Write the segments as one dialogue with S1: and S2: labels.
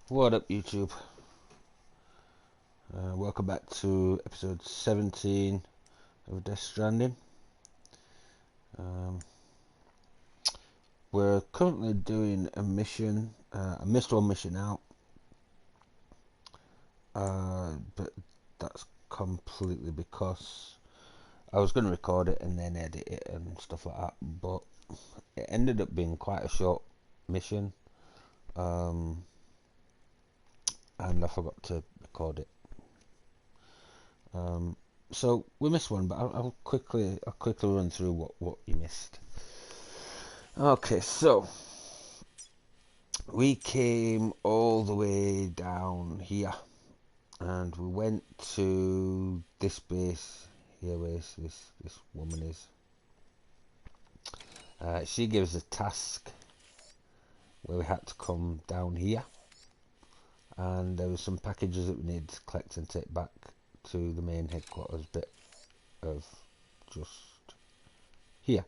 S1: What up, YouTube? Welcome back to episode 17 of Stranding. Um, we're currently doing a mission. I missed one mission out, but that's completely because I was going to record it and then edit it and stuff like that, but it ended up being quite a short mission, um, and I forgot to record it. So we missed one, but I'll quickly run through what you missed. Okay, so we came all the way down here, and we went to this base here, where this woman is. She gives a task where we had to come down here, and there were some packages that we needed to collect and take back to the main headquarters bit of just here.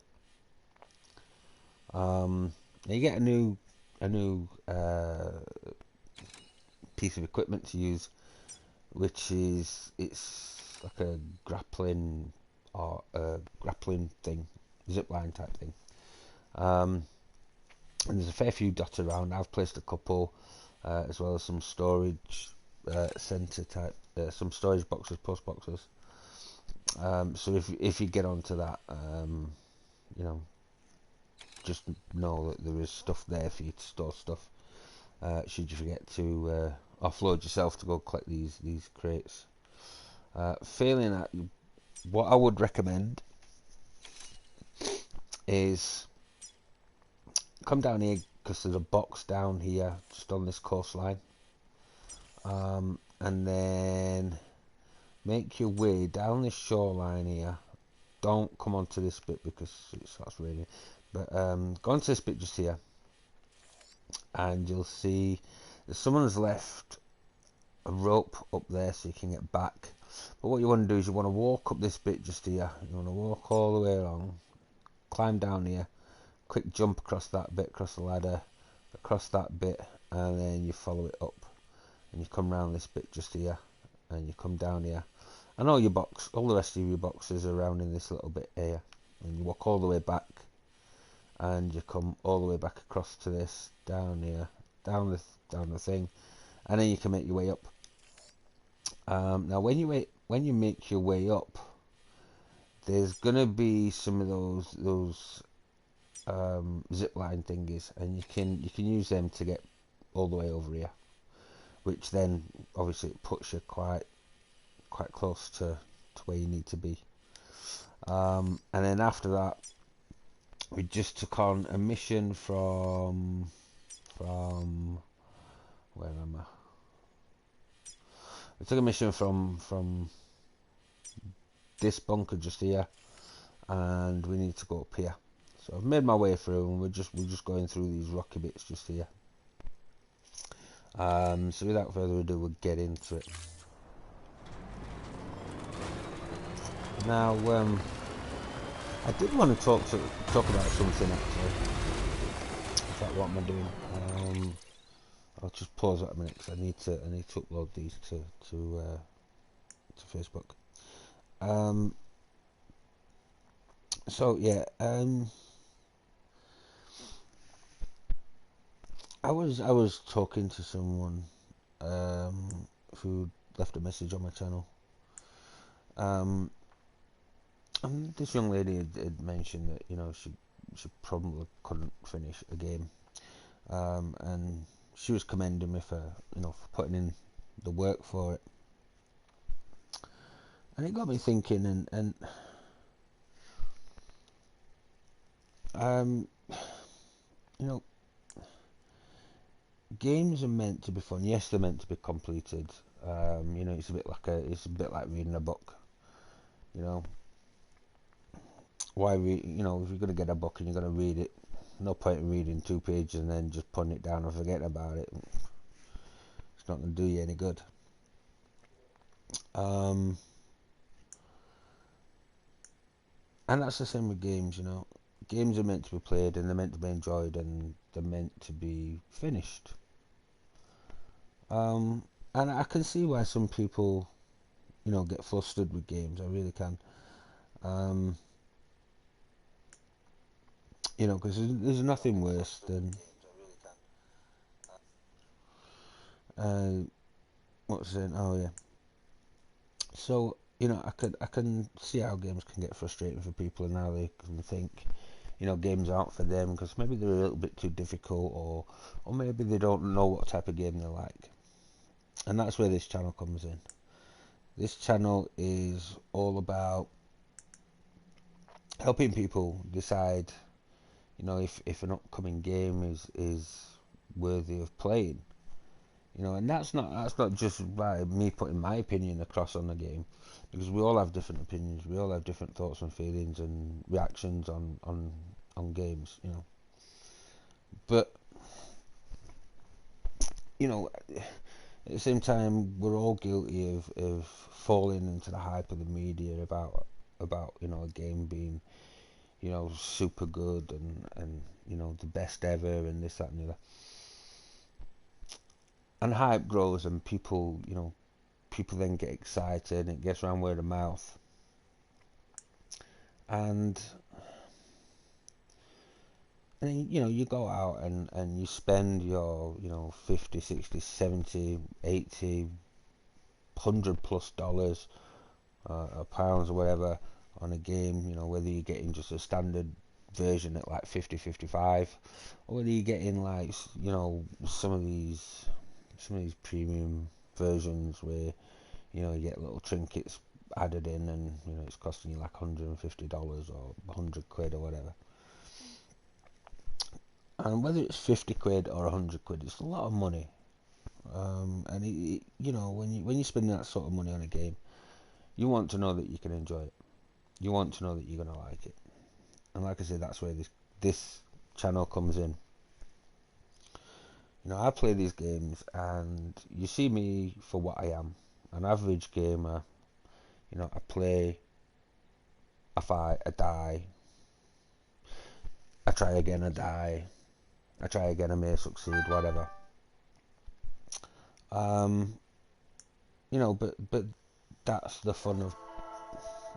S1: You get a new piece of equipment to use, which is it's like a grappling thing, zipline type thing. And there's a fair few dotted around. I've placed a couple, as well as some storage center type, some storage boxes, post boxes. So if you get onto that, you know, just know that there is stuff there for you to store stuff. Should you forget to offload yourself to go collect these crates. Failing that, what I would recommend is come down here, because there's a box down here just on this coastline, and then make your way down this shoreline here. Don't come onto this bit because it starts raining, but go onto this bit just here, and you'll see that someone's left a rope up there so you can get back. But what you want to do is you want to walk up this bit just here. You want to walk all the way along, climb down here, quick jump across that bit, across the ladder, across that bit, and then you follow it up, and you come round this bit just here, and you come down here, and all the rest of your boxes are around in this little bit here, and you walk all the way back, and you come all the way back across to this, down here, down the thing, and then you can make your way up. Now when you make your way up, there's gonna be some of those zipline thingies, and you can use them to get all the way over here, which then obviously it puts you quite close to where you need to be. And then after that, we just took on a mission from where am I? We took a mission from this bunker just here, and we need to go up here. So I've made my way through, and we're just going through these rocky bits just here. So without further ado, we'll get into it. Now, I did want to talk about something actually. In fact, what am I doing? I'll just pause that a minute because I need to upload these to Facebook. So yeah, I was talking to someone who left a message on my channel, and this young lady had mentioned that, you know, she probably couldn't finish a game, and she was commending me for, you know, for putting in the work for it, and it got me thinking, and you know, games are meant to be fun. Yes, they're meant to be completed. You know, it's a bit like reading a book. You know, why read? You know, if you're gonna get a book and you're gonna read it, no point in reading 2 pages and then just putting it down and forgetting about it. It's not gonna do you any good. And that's the same with games. You know, games are meant to be played, and they're meant to be enjoyed, and they're meant to be finished. Um, and I can see why some people, get flustered with games. I really can. Um, because there's nothing worse than uh, what's it? Oh yeah. So I can see how games can get frustrating for people, and how they can think games aren't for them because maybe they're a little bit too difficult, or maybe they don't know what type of game they like. And that's where this channel comes in. This channel is all about helping people decide, if an upcoming game is worthy of playing. And that's not just by me putting my opinion across on the game, because we all have different opinions, we all have different thoughts and feelings and reactions on games. But at the same time, we're all guilty of falling into the hype of the media about a game being super good and the best ever and this, that, and the other. And hype grows, and people then get excited, and it gets around word of mouth. And you go out and you spend your 50, 60, 70, 80, 100 plus dollars, or pounds or whatever on a game, whether you're getting just a standard version at like 50, 55, or whether you're getting like some of these premium versions where you get little trinkets added in, and it's costing you like $150 or 100 quid or whatever. And whether it's 50 quid or 100 quid, it's a lot of money. And when you're spending that sort of money on a game, you want to know that you can enjoy it. You want to know that you're gonna like it. And like I said, that's where this channel comes in. I play these games, and you see me for what I am, an average gamer. I play, I fight, I die, I try again, I die, I try again, I may succeed, whatever. Um, but that's the fun of.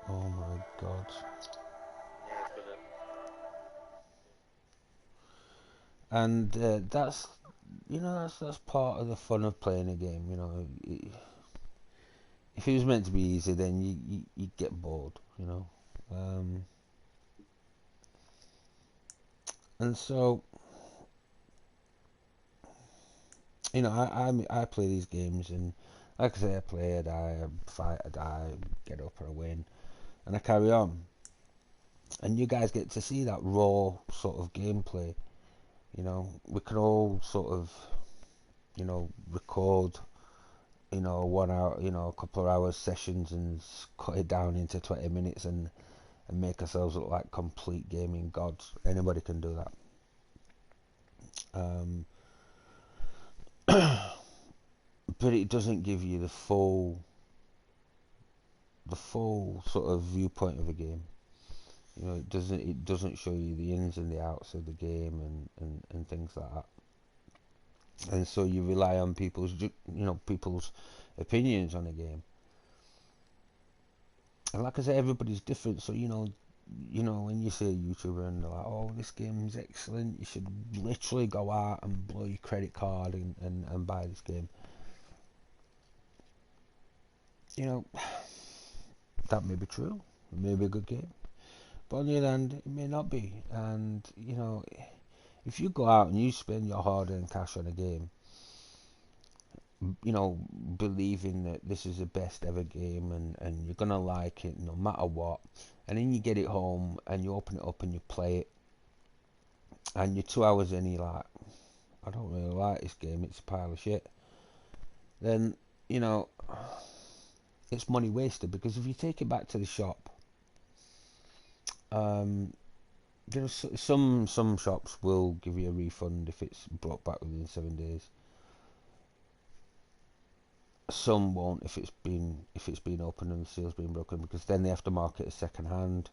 S1: Oh my god! And that's part of the fun of playing a game. If it was meant to be easy, then you get bored. Um, and so I play these games, and like I say, I play, I die, I fight, I die, get up, and I win, and I carry on. And you guys get to see that raw sort of gameplay. We can all sort of record 1 hour, a couple of hours sessions, and cut it down into 20 minutes, and make ourselves look like complete gaming gods. Anybody can do that. Um, but it doesn't give you the full sort of viewpoint of a game. It doesn't show you the ins and the outs of the game, and things like that. And so you rely on people's opinions on a game. And like I say, everybody's different. So when you see a YouTuber and they're like, "Oh, this game is excellent. You should literally go out and blow your credit card and buy this game." That may be true. It may be a good game. But on the other hand, it may not be. And if you go out and you spend your hard-earned cash on a game, believing that this is the best ever game, and you're gonna like it no matter what, and then you get it home and you open it up and you play it, and you're 2 hours in, and you're like, I don't really like this game, it's a pile of shit, then it's money wasted. Because if you take it back to the shop, um, some shops will give you a refund if it's brought back within 7 days. Some won't if it's been opened and the seal's been broken, because then they have to mark it as second hand.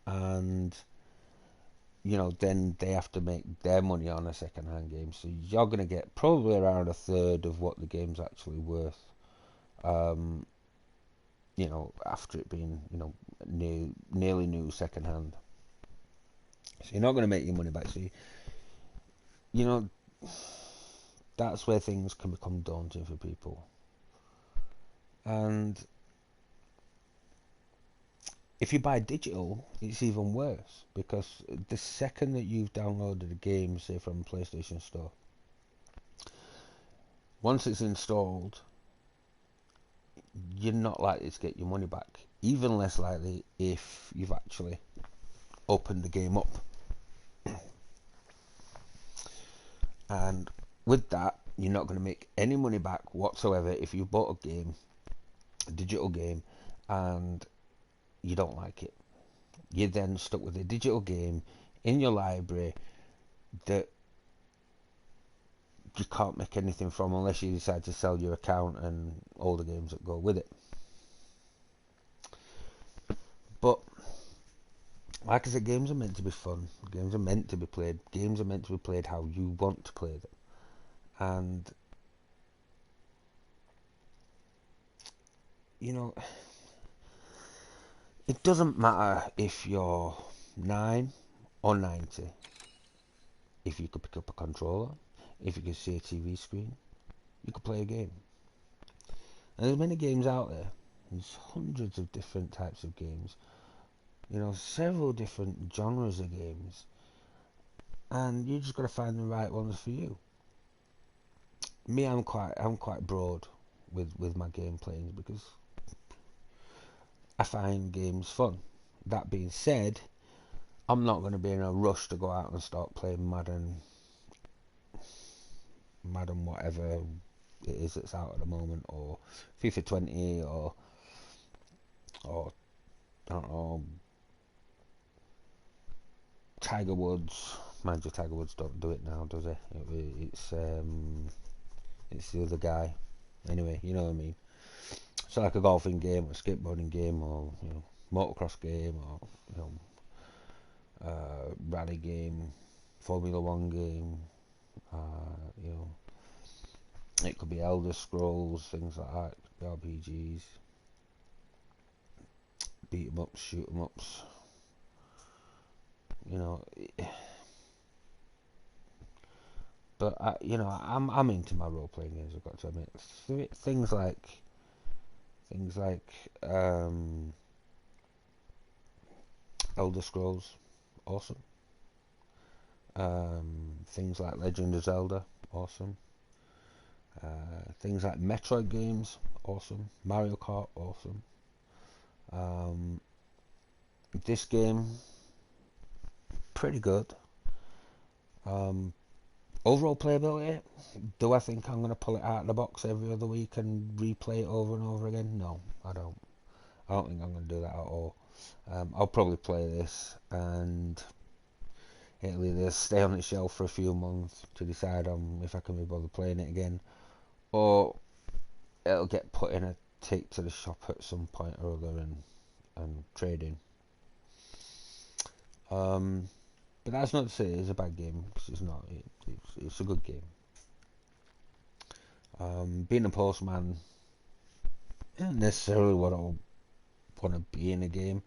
S1: And then they have to make their money on a second-hand game. So you're going to get probably around a third of what the game's actually worth. After it being, nearly new second-hand. So you're not going to make your money back. So that's where things can become daunting for people. And if you buy digital, it's even worse, because the second that you've downloaded a game, say from PlayStation Store, once it's installed, you're not likely to get your money back. Even less likely if you've actually opened the game up. And with that, you're not going to make any money back whatsoever if you bought a digital game, and you don't like it. You're then stuck with a digital game in your library that you can't make anything from unless you decide to sell your account and all the games that go with it. But like I said, games are meant to be fun. Games are meant to be played. Games are meant to be played how you want to play them. And it doesn't matter if you're 9 or 90. If you could pick up a controller, if you could see a TV screen, you could play a game. And there's many games out there. There's hundreds of different types of games. Several different genres of games. And you just got to find the right ones for you. Me, I'm quite broad with my game playing, because I find games fun. That being said, I'm not going to be in a rush to go out and start playing Madden whatever it is that's out at the moment, or FIFA 20, or I don't know, Tiger Woods. Mind you, Tiger Woods don't do it now, does he? It's the other guy. Anyway, you know what I mean. So like a golfing game, or a skateboarding game, or motocross game, or rally game, Formula One game. It could be Elder Scrolls, things like that. It could be RPGs, beat 'em ups, shoot 'em ups. But I'm into my role playing games. I've got to admit, things like Elder Scrolls, awesome. Things like Legend of Zelda, awesome. Things like Metroid games, awesome. Mario Kart, awesome. This game, pretty good. Overall playability, do I think I'm going to pull it out of the box every other week and replay it over and over again? No, I don't. I don't think I'm going to do that at all. I'll probably play this, and it'll either stay on the shelf for a few months to decide on if I can be bothered playing it again, or it'll get put in a take to the shop at some point or other and trading. But that's not to say it's a bad game, because it's not. It's a good game. Being a postman isn't necessarily what I want to be in a game.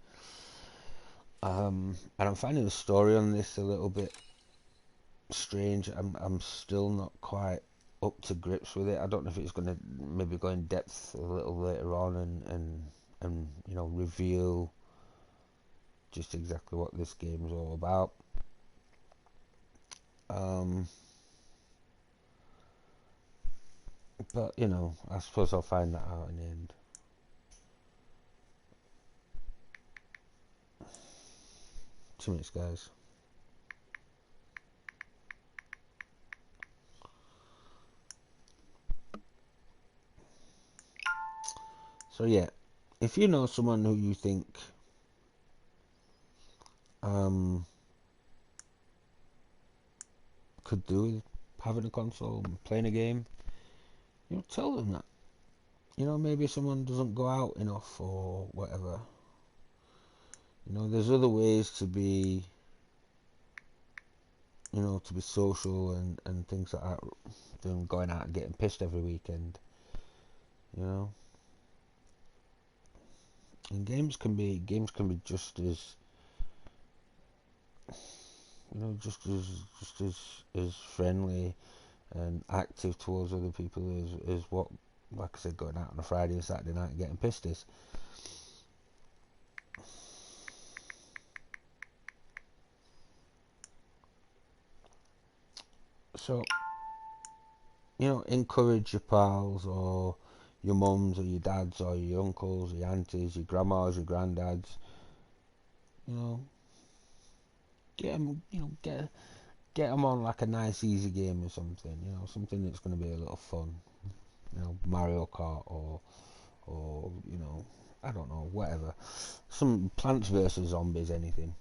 S1: And I'm finding the story on this a little bit strange. I'm still not quite up to grips with it. I don't know if it's going to maybe go in depth a little later on and reveal just exactly what this game is all about. But I suppose I'll find that out in the end. 2 minutes, guys. So yeah, if you know someone who you think could do with having a console and playing a game, tell them that. Maybe someone doesn't go out enough or whatever. There's other ways to be to be social and things like that, than going out and getting pissed every weekend, you know. And games can be just as friendly and active towards other people as what, like I said, going out on a Friday or Saturday night and getting pissed is. So, encourage your pals or your mums or your dads or your uncles or your aunties, your grandmas, your granddads. You know, get them. Get them on like a nice, easy game or something. Something that's going to be a little fun. Mario Kart or I don't know, whatever. Some Plants vs Zombies, anything.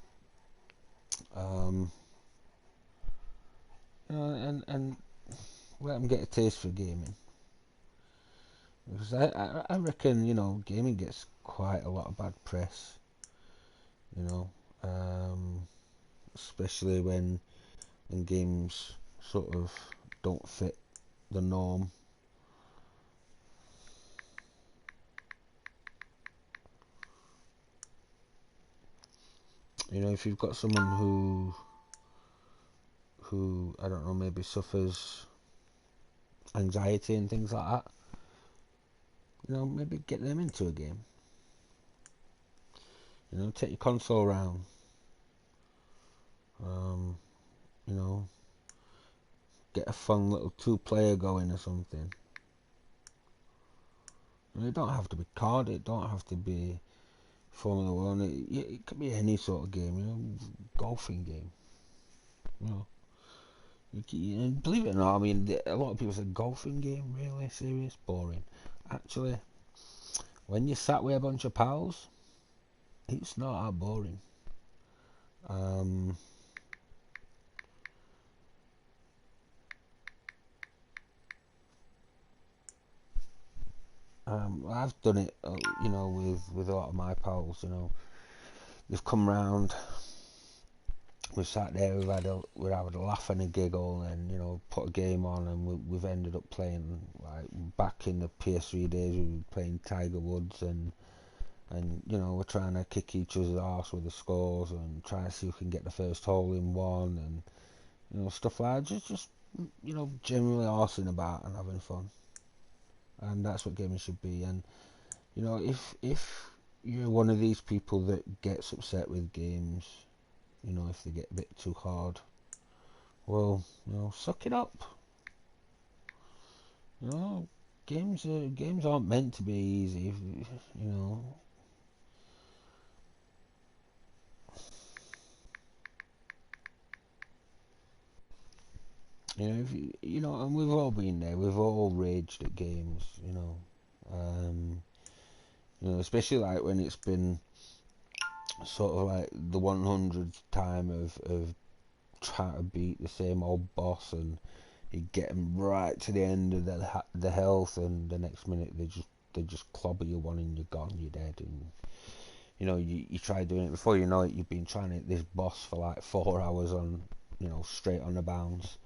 S1: Um, and let them get a taste for gaming. Because I reckon, gaming gets quite a lot of bad press, you know, um, especially when games sort of don't fit the norm. If you've got someone who I don't know, maybe suffers anxiety and things like that, maybe get them into a game. Take your console around. Um, you know, get a fun little two-player going or something. It don't have to be card. It don't have to be Formula One. It could be any sort of game. Golfing game. Believe it or not, I mean, a lot of people say golfing game, really serious, boring. Actually, when you're sat with a bunch of pals, it's not that boring. Um, I've done it, with a lot of my pals. They've come round. We've sat there. We've had a laugh and a giggle, and put a game on, and we've ended up playing like back in the PS3 days. We were playing Tiger Woods, and we're trying to kick each other's arse with the scores and trying to see who can get the first hole in one, and stuff like that. Just generally arsing about and having fun, and that's what gaming should be. And if you're one of these people that gets upset with games, if they get a bit too hard, well, suck it up. You know, games aren't meant to be easy. You know, and we've all been there. We've all raged at games. Um, especially like when it's been sort of like the 100th time of trying to beat the same old boss, and you get them right to the end of the health, and the next minute they just clobber you one, and you're gone, you're dead, and you try doing it, before you know it, you've been trying to hit this boss for like 4 hours on, straight on the bounce,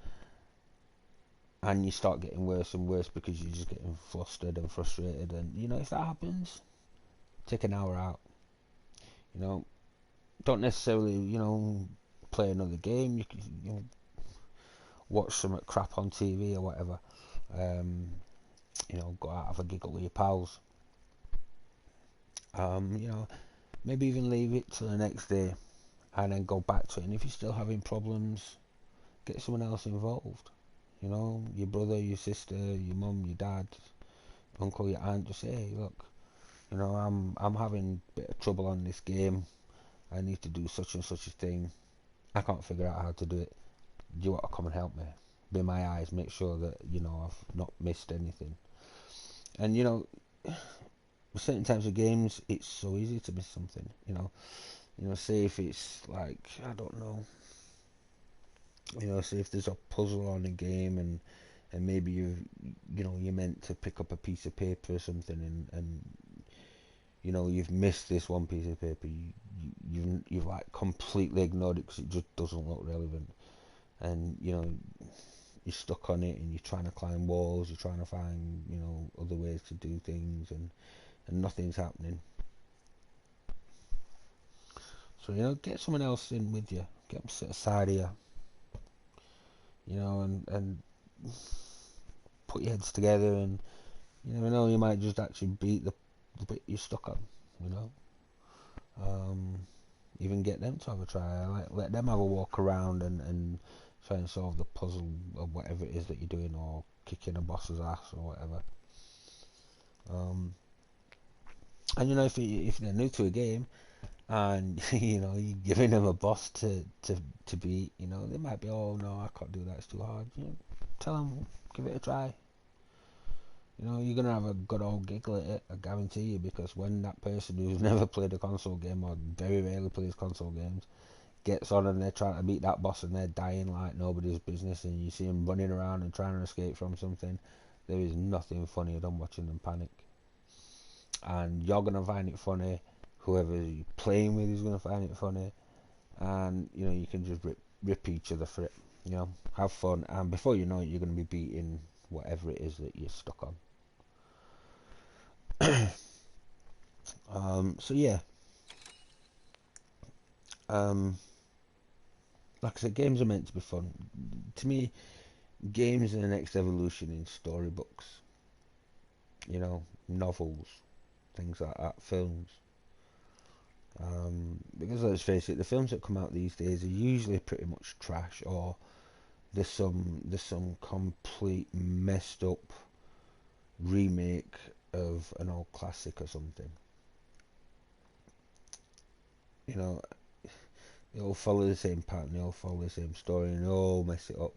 S1: and you start getting worse and worse because you're just getting flustered and frustrated, and if that happens, take an hour out. You know, don't necessarily play another game. You can watch some crap on TV or whatever. Um, go out, have a giggle with your pals. Maybe even leave it till the next day and then go back to it. And if you're still having problems, get someone else involved. Your brother, your sister, your mum, your dad, uncle, your aunt. Just say, hey, look, I'm having a bit of trouble on this game. I need to do such and such a thing. I can't figure out how to do it. Do you want to come and help me? Be my eyes, make sure that I've not missed anything. And certain types of games, it's so easy to miss something. Say if it's like, I don't know. Say if there's a puzzle on a game, and maybe you're meant to pick up a piece of paper or something, and you've missed this one piece of paper. You've like completely ignored it because it just doesn't look relevant. and you know you're stuck on it, and you're trying to climb walls, you're trying to find, you know, other ways to do things, and nothing's happening. So, you know, get someone else in with you, get them sit aside of you, you know, and put your heads together, and you never know, you might just actually beat the bit you're stuck on, you know. Even get them to have a try, like let them have a walk around and try and solve the puzzle or whatever it is that you're doing, or kicking a boss's ass or whatever. And you know, if they're new to a game, and you know you're giving them a boss to beat, you know, they might be, oh no, I can't do that, it's too hard. You know, tell them, give it a try. You know, you're gonna have a good old giggle at it, I guarantee you, because when that person who's never played a console game, or very rarely plays console games, gets on and they're trying to beat that boss and they're dying like nobody's business, and you see them running around and trying to escape from something, there is nothing funnier than watching them panic. And you're gonna find it funny, whoever you're playing with is gonna find it funny, and you know you can just rip each other for it. You know, have fun, and before you know it, you're gonna be beating whatever it is that you're stuck on. So yeah, like I said, games are meant to be fun. To me, games are the next evolution in storybooks. You know, novels, things like that, films. Because let's face it, the films that come out these days are usually pretty much trash, or there's some complete messed up remake of an old classic or something. You know, they all follow the same pattern, they all follow the same story, and they all mess it up.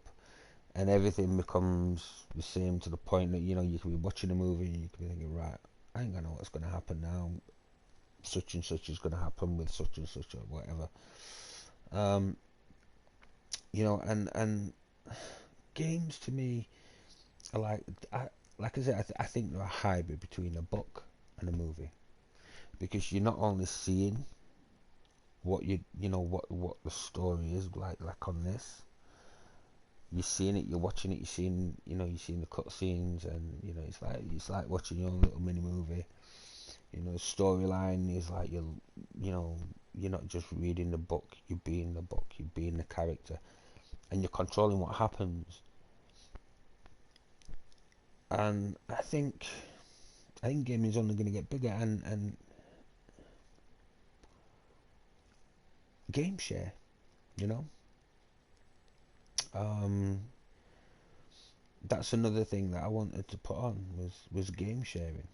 S1: And everything becomes the same to the point that, you know, you could be watching a movie and you could be thinking, right, I ain't gonna know what's gonna happen now. Such and such is gonna happen with such and such or whatever. Um, you know, and games to me are like I said, I think they're a hybrid between a book and a movie, because you're not only seeing what you know what the story is like on this. You're seeing it, you're watching it, you're seeing the cutscenes, and you know it's like watching your own little mini movie. You know, the storyline is like you know you're not just reading the book, you're being the book, you're being the character, and you're controlling what happens. And I think gaming is only going to get bigger, and game share, you know. Um, that's another thing that I wanted to put on was game sharing.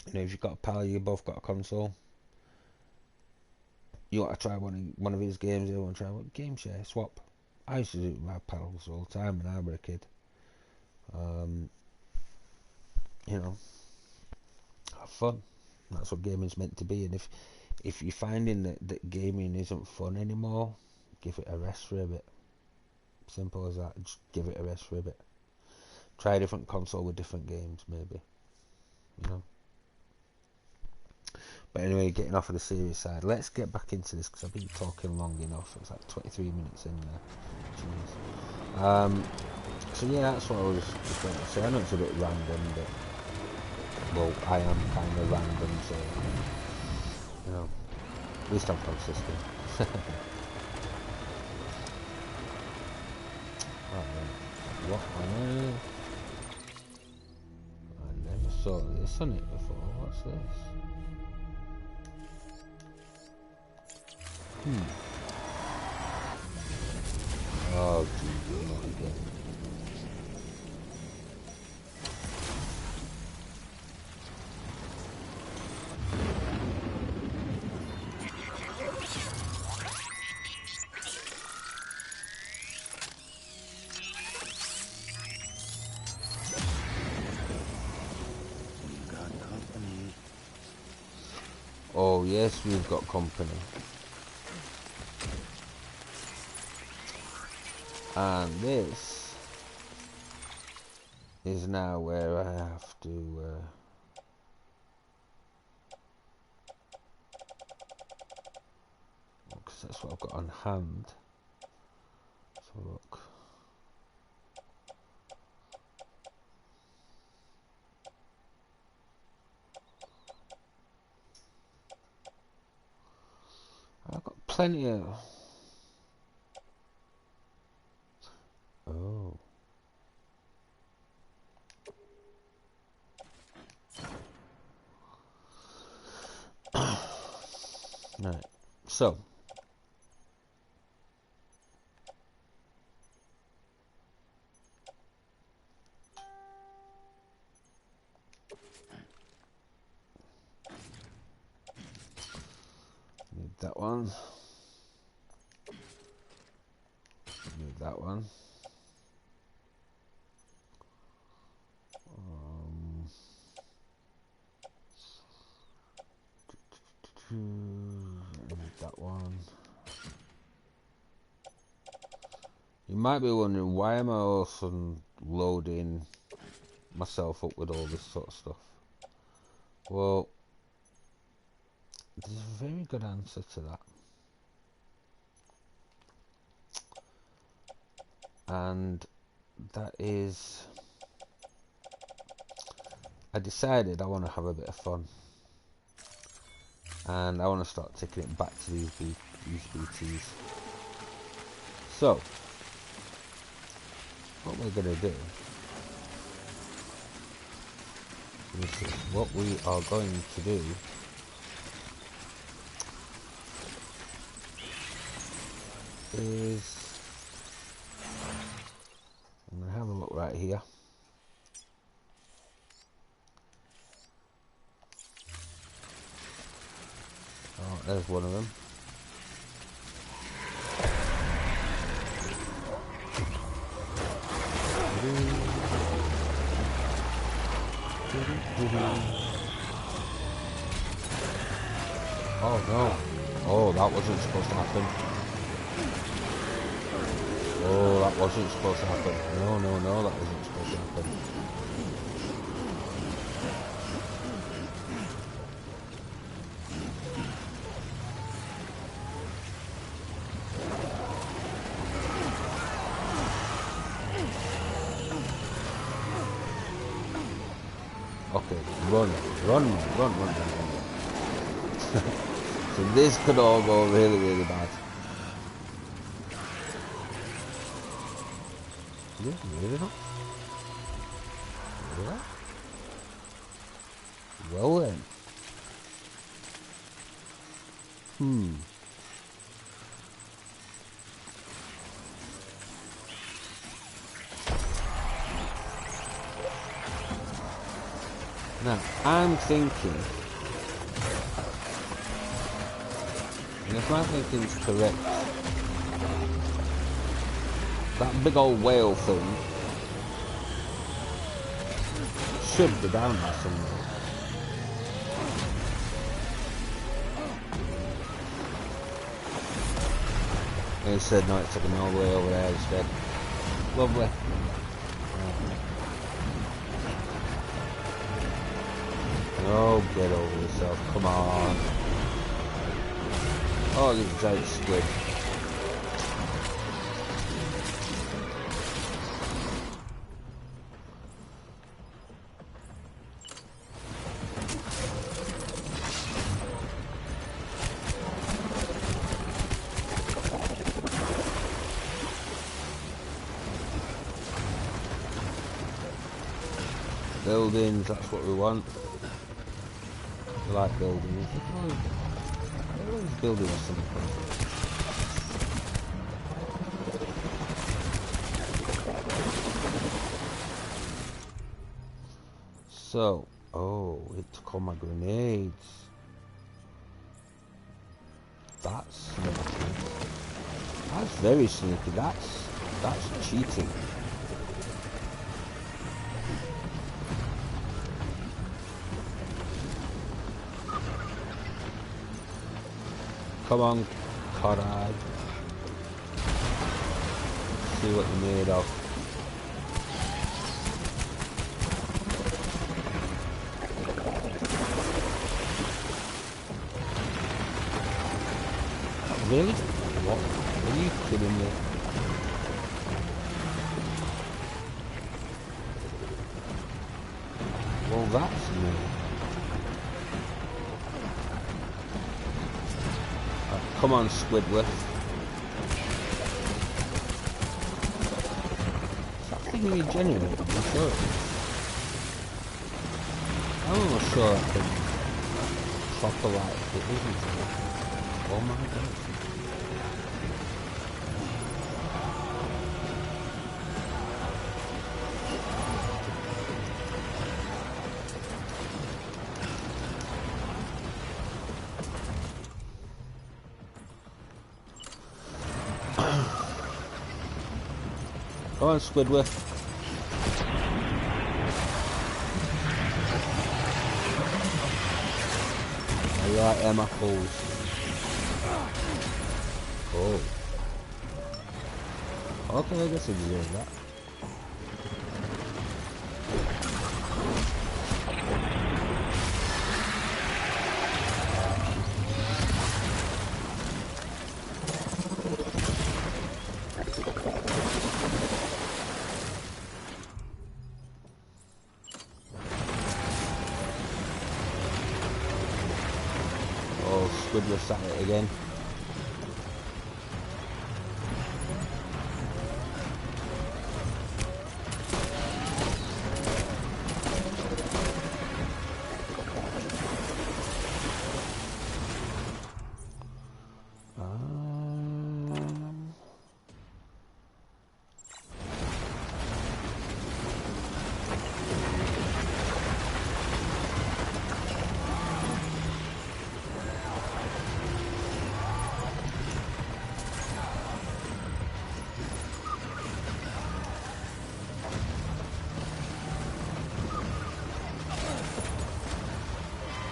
S1: You know, if you've got a pal, you both got a console, you want to try one of his games, you want to try one, game share, swap. I used to do it with my pals all the time when I was a kid. Um, you know, have fun. That's what gaming's meant to be. And if you're finding that gaming isn't fun anymore, give it a rest for a bit. Simple as that. Just give it a rest for a bit. Try a different console with different games, maybe. You know. But anyway, getting off of the serious side, let's get back into this, because I've been talking long enough. It's like 23 minutes in there. Jeez. So yeah, that's what I was going to say. I know it's a bit random, but well, I am kind of random, so you know, at least I'm consistent. Right, what on earth? I never saw this on it before. What's this? Oh, Jesus, not again. Oh, yes, we've got company. And this is now where I have to because that's what I've got on hand. have a look. I've got plenty of... Oh. Right. So. Need that one. Need that one. Need that one. You might be wondering, why am I all of a sudden loading myself up with all this sort of stuff? Well, there's a very good answer to that. And that is, I decided I want to have a bit of fun. And I want to start taking it back to these BTs. So, what we're going to do, what we are going to do is, I'm going to have a look right here. Oh, there's one of them. Oh no. Oh, that wasn't supposed to happen. Oh, that wasn't supposed to happen. No, no, no, that wasn't supposed to happen. Okay, run. So this could all go really, really bad. Yeah, really not? Yeah. Well then. Now, I'm thinking, and if my thinking's correct, that big old whale thing should be down there somewhere. And instead, no, it's taken all the way over there instead. Lovely. Oh, get over yourself, come on. Oh, this giant squid. Buildings, that's what we want. We like buildings. They're always building something. So, oh, it took all my grenades. That's sneaky. That's very sneaky. That's cheating. Come on, Cod-Eye. See what you're made of. Really? What? Are you kidding me? Oh, that's new. Come on, Squidward. Is that thing regenerated? I'm sure it is. I'm not sure I can proper like it isn't it? Oh my god. Come on, Squidward. Are you like them apples? Oh. Okay, I guess I deserve that. Squidward's at it again.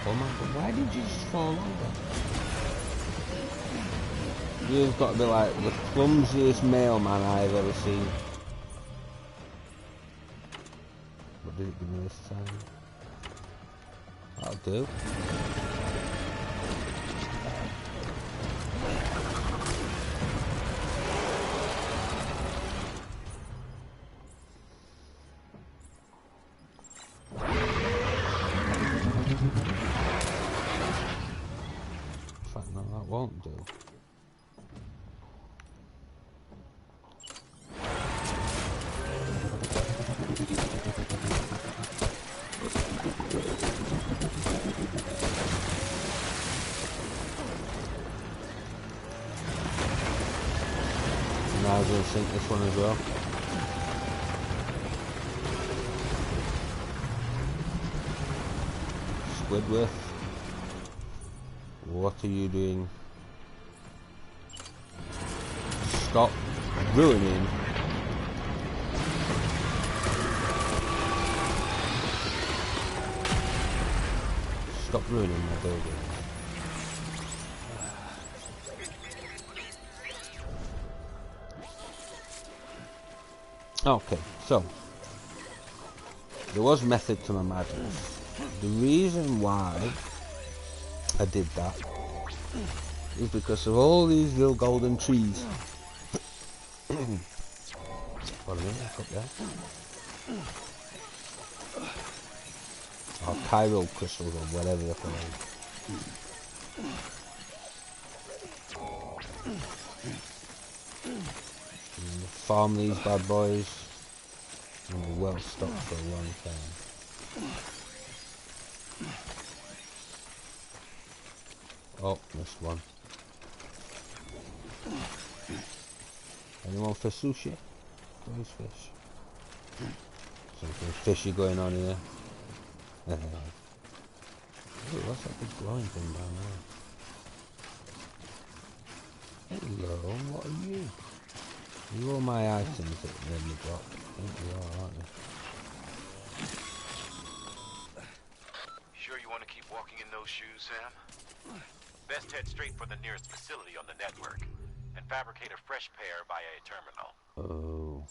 S1: Oh my god, why did you just fall over? You've got to be like the clumsiest mailman I've ever seen. What did it give me this time? That'll do. In fact, no, that won't do. Now I'm going to sink this one as well. Squidward, what are you doing? Stop ruining. Stop ruining my building. Okay, so there was method to my madness. The reason why I did that is because of all these little golden trees. What a minute, up there. Or chiral crystals or whatever they're called. Farm these bad boys and we're well stocked for a long time. Oh, missed one. Anyone for sushi? Where's fish? Something fishy going on here. Ooh, what's that big glowing thing down there? Hello, what are you? You are my items that made me drop. I think you are, aren't you?
S2: Sure you want to keep walking in those shoes, Sam? Best head straight for the nearest facility on the network and fabricate a fresh pair via a terminal.
S1: Oh.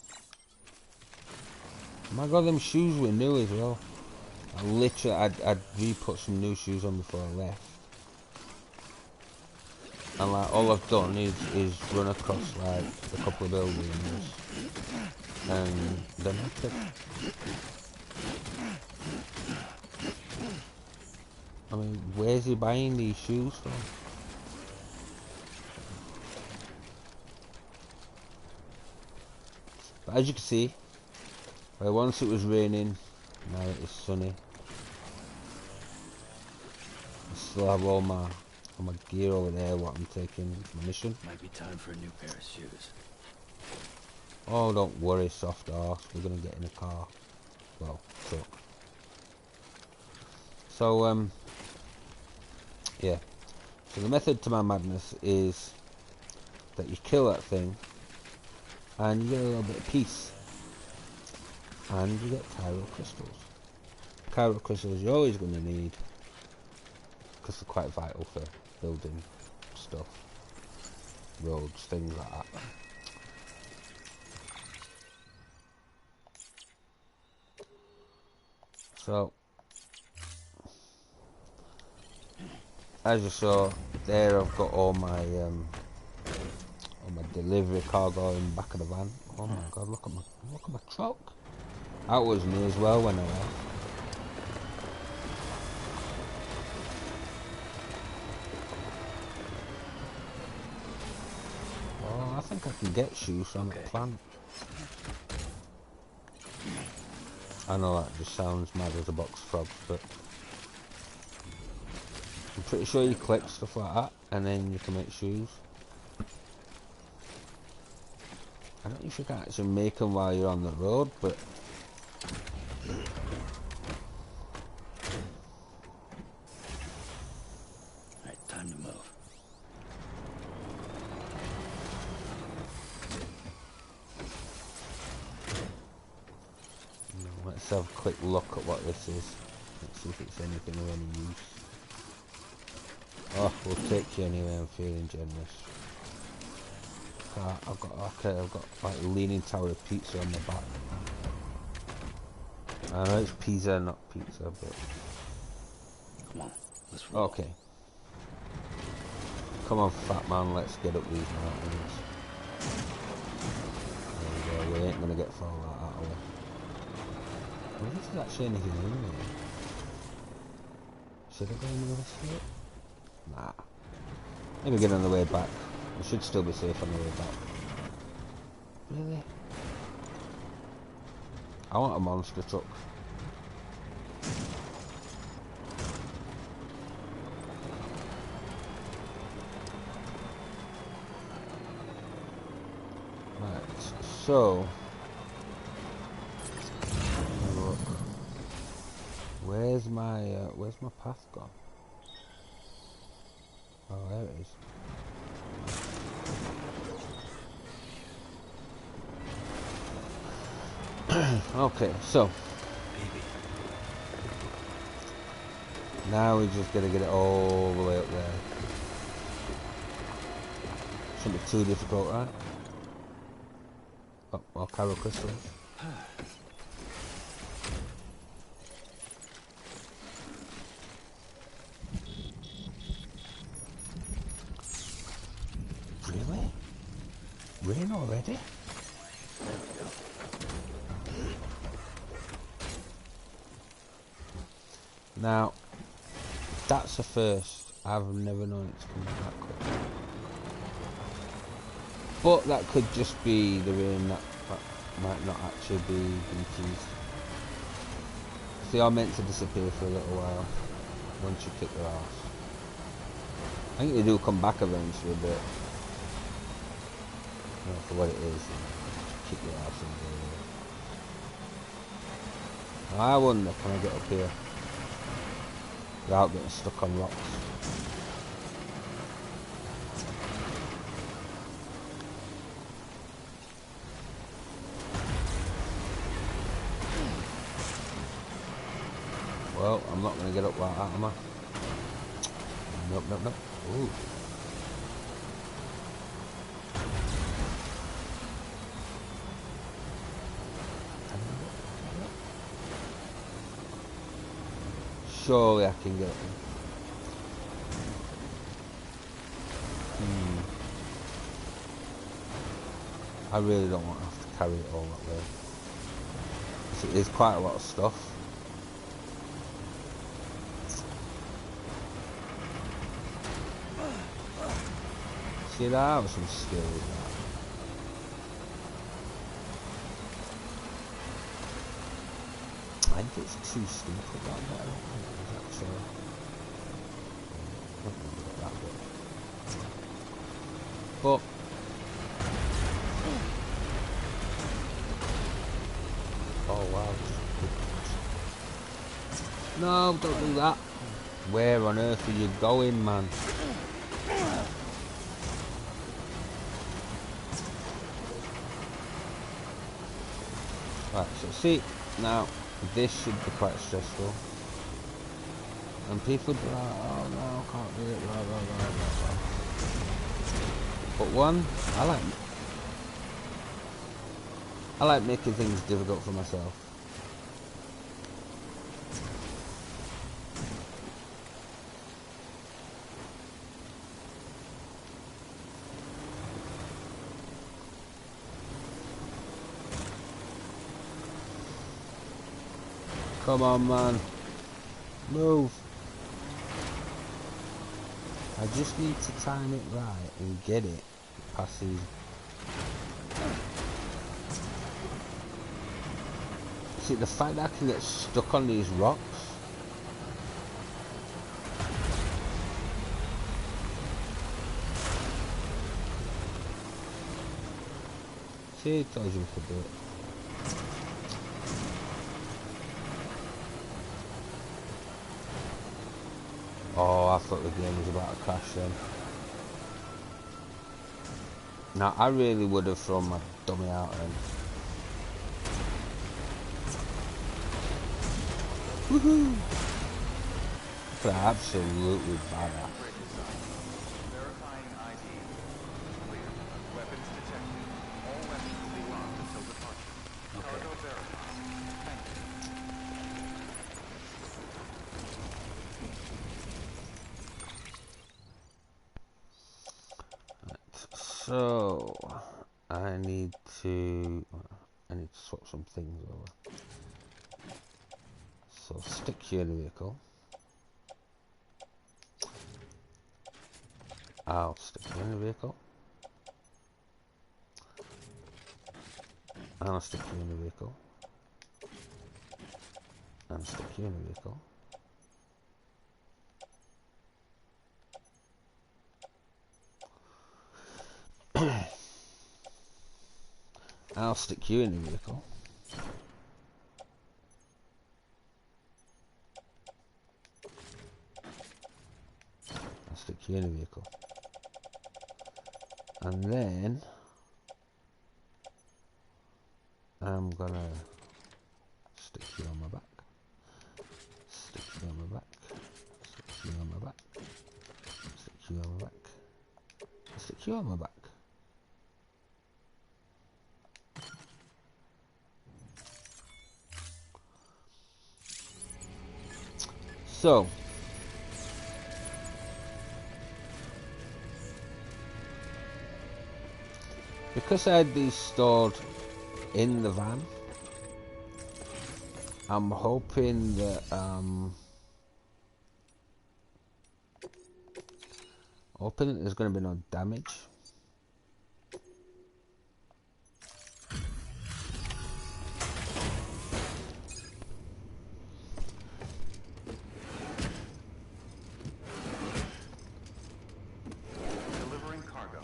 S1: My god, them shoes were new as well. I'd re-put some new shoes on before I left. And like all I've done is run across like a couple of buildings and then I mean, where's he buying these shoes from? But as you can see, once it was raining, now it is sunny. I still have all my gear over there, what I'm taking, my mission.
S3: Might be time for a new pair of shoes.
S1: Oh, don't worry, soft arse. We're gonna get in a car. Well, truck. So, yeah. So the method to my madness is that you kill that thing, and you get a little bit of peace, and you get Cairo crystals. Cairo crystals you're always gonna need, because they're quite vital for building stuff, roads, things like that. So, as you saw there, I've got all my delivery cargo in the back of the van. Oh my god, look at my truck. That was me as well when I left. Oh, I think I can get shoes from the plant. I know that just sounds mad as a box of frogs, but I'm pretty sure you collect stuff like that and then you can make shoes. I don't know if you can actually make them while you're on the road, but
S3: Alright, time to move.
S1: let's have a quick look at what this is. Let's see if it's anything of any use. Oh, we'll take you anyway, I'm feeling generous. I've got like a leaning tower of pizza on my back. I know it's pizza, not pizza, but
S3: Come on, let's roll.
S1: okay. Come on, fat man, let's get up these mountains. There we go, we ain't gonna get far like that, are we? I wonder if there's actually anything in there. Should I go in this bit? Nah. Maybe get on the way back. We should still be safe on the way back. Really? I want a monster truck. Right, so look. Where's my path gone? Oh, there it is. Okay, so now we just gotta get it all the way up there. Shouldn't be too difficult, right? Oh, more Cairo crystals. Really? Rain already? Now, that's a first. I've never known it to come that quick. But that could just be the rain that might not actually be BTs. They are meant to disappear for a little while once you kick their ass. I think they do come back eventually, but you know, for what it is, kick your ass and go. I wonder, can I get up here without getting stuck on rocks? Well, I'm not going to get up like that, am I? Nope, nope, nope. Ooh. Surely I can get it. I really don't want to have to carry it all that way. It is quite a lot of stuff. See that? That was some skill with that. I think it's too steep for that bit. I don't think it was actually. I don't remember that bit. But oh wow. No, don't do that. Where on earth are you going, man? Right, so see, now this should be quite stressful. And people be like, oh no, I can't do it, blah blah blah blah blah. But one, I like making things difficult for myself. Come on, man. Move. I just need to time it right and get it past these. See, the fact that I can get stuck on these rocks. See, it tells you to do it. Oh, I thought the game was about to crash then. Now, I really would have thrown my dummy out then. Woohoo! That's absolutely badass.
S2: Verifying ID. Clear. Weapons detected. All weapons will be locked until departure. Cargo verified. Thank
S1: Right, so I need to swap some things over. So stick you in the vehicle. I'll stick you in the vehicle. And I'll stick you in the vehicle. And stick you in the vehicle. I'll stick you in the vehicle. I'll stick you in the vehicle. And then I'm gonna stick you on my back. Stick you on my back. Stick you on my back. Stick you on my back. Stick you on my back. So because I had these stored in the van, I'm hoping that there's going to be no damage.
S2: Delivering cargo.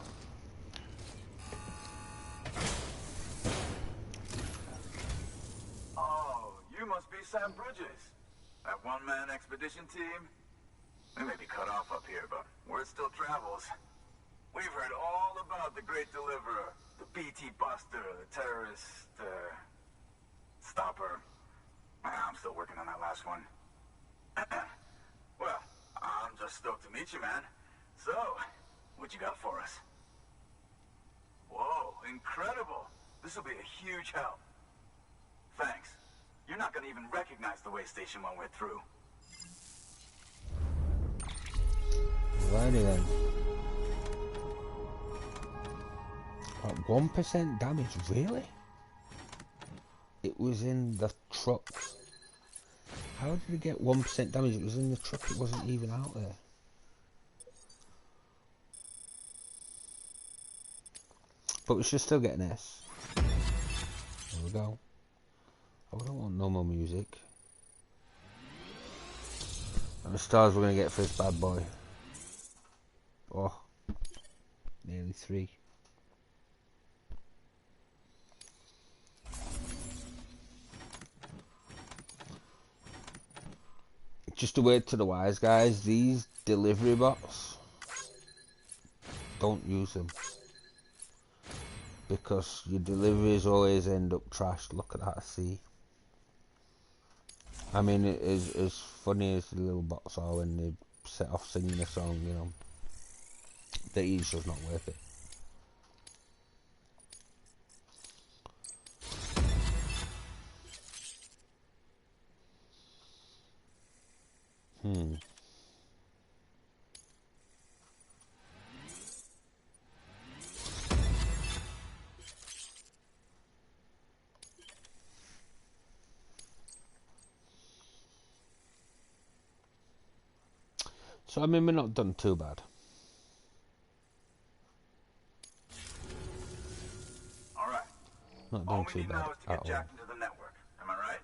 S4: Oh, you must be Sam Bridges. That one-man expedition team? We may be cut off up here, but word still travels. We've heard all about the Great Deliverer, the BT Buster, the terrorist, stopper. I'm still working on that last one. Well, I'm just stoked to meet you, man. So, what you got for us? Whoa, incredible. This will be a huge help. Thanks. You're not gonna even recognize the way station when we're through.
S1: Righty then. 1% damage, really? It was in the truck. How did it get 1% damage? It was in the truck, it wasn't even out there. But we should still get an S. There we go. Oh, I don't want no more music. How many stars we're going to get for this bad boy? Oh, nearly 3. Just a word to the wise guys, these delivery bots, don't use them. Because your deliveries always end up trashed. Look at that, see? I mean, it is as funny as the little bots are when they set off singing a song, you know. The ease just not worth it. So, I mean, we're not done too bad.
S4: All right.
S1: Not
S4: All
S1: done
S4: we
S1: too
S4: need
S1: bad
S4: now is to
S1: at
S4: get
S1: all.
S4: Jack into the network. Am I right?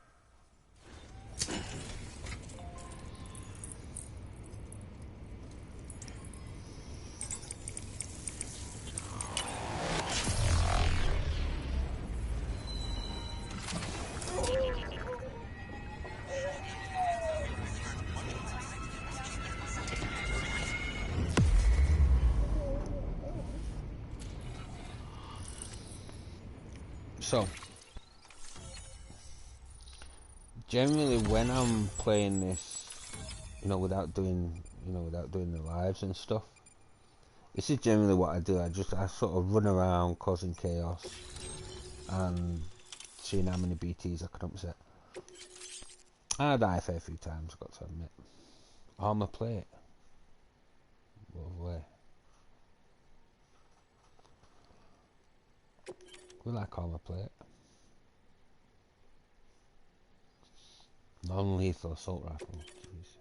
S1: So, generally when I'm playing this, you know, without doing the lives and stuff, this is generally what I do. I sort of run around causing chaos and seeing how many BTs I can upset. I die a fair few times, I've got to admit. Armor plate. Lovely. We like armor plate. Non-lethal assault rifle. Jeez.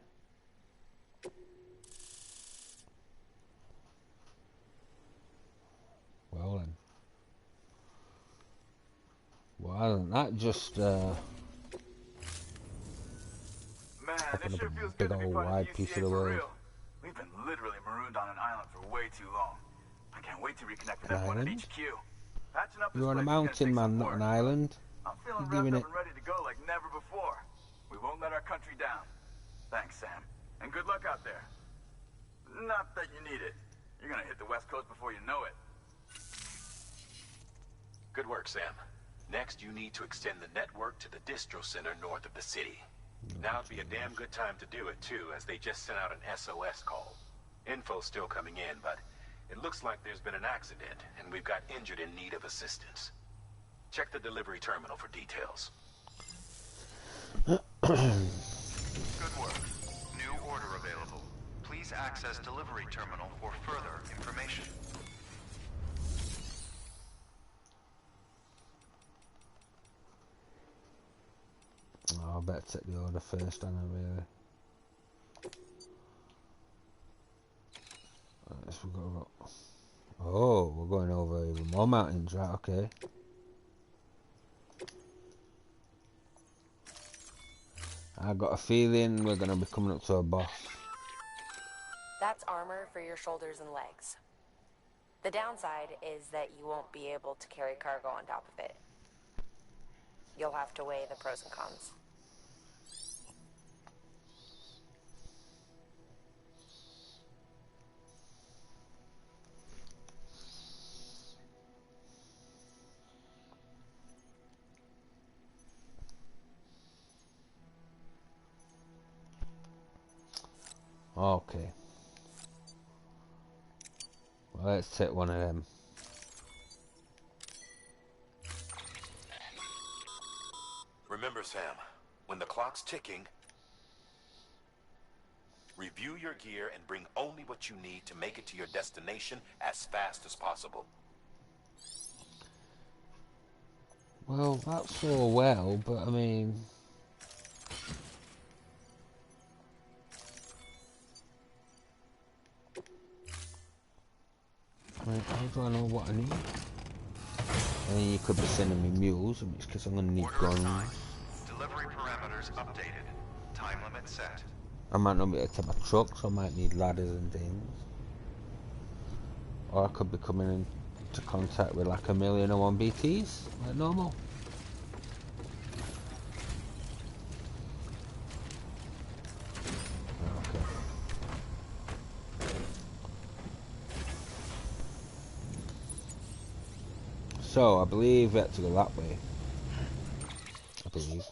S1: Well then. Well then, that just
S4: Man,
S1: opened
S4: it
S1: up
S4: sure
S1: a
S4: feels
S1: big
S4: good to be
S1: old
S4: part of
S1: wide
S4: the
S1: piece of
S4: UCA
S1: the
S4: for
S1: world.
S4: real. We've been literally marooned on an island for way too long. I can't wait to reconnect with
S1: An
S4: everyone at
S1: island?
S4: HQ. Patching up this
S1: You're on a
S4: place is gonna
S1: mountain,
S4: take some
S1: man, not
S4: work,
S1: an
S4: but
S1: island.
S4: I'm feeling
S1: You're
S4: revved
S1: giving
S4: up
S1: it.
S4: and ready to go like never before. We won't let our country down. Thanks, Sam. And good luck out there. Not that you need it. You're gonna hit the West Coast before you know it.
S5: Good work, Sam. Next, you need to extend the network to the distro center north of the city. Now would be a damn good time to do it, too, as they just sent out an SOS call. Info's still coming in, but it looks like there's been an accident, and we've got injured in need of assistance. Check the delivery terminal for details.
S2: Good work. New order available. Please access delivery terminal for further information.
S1: Oh, I better take the order first, don't I, really? Right, so we've got to go. Oh, we're going over even more mountains, right, okay. I got a feeling we're going to be coming up to a boss.
S6: That's armor for your shoulders and legs. The downside is that you won't be able to carry cargo on top of it. You'll have to weigh the pros and cons.
S1: Okay. Well, let's take one of them.
S5: Remember, Sam, when the clock's ticking, review your gear and bring only what you need to make it to your destination as fast as possible.
S1: Well, that's all well, but I mean... how do I know what I need? And you could be sending me mules, in which case I'm going to need
S2: Order
S1: guns.
S2: assigned. Delivery parameters updated. Time limit set.
S1: I might not be able to take my truck, so I might need ladders and things. Or I could be coming into contact with like 1,000,001 BTs, like normal. Okay. So, I believe we have to go that way. I believe.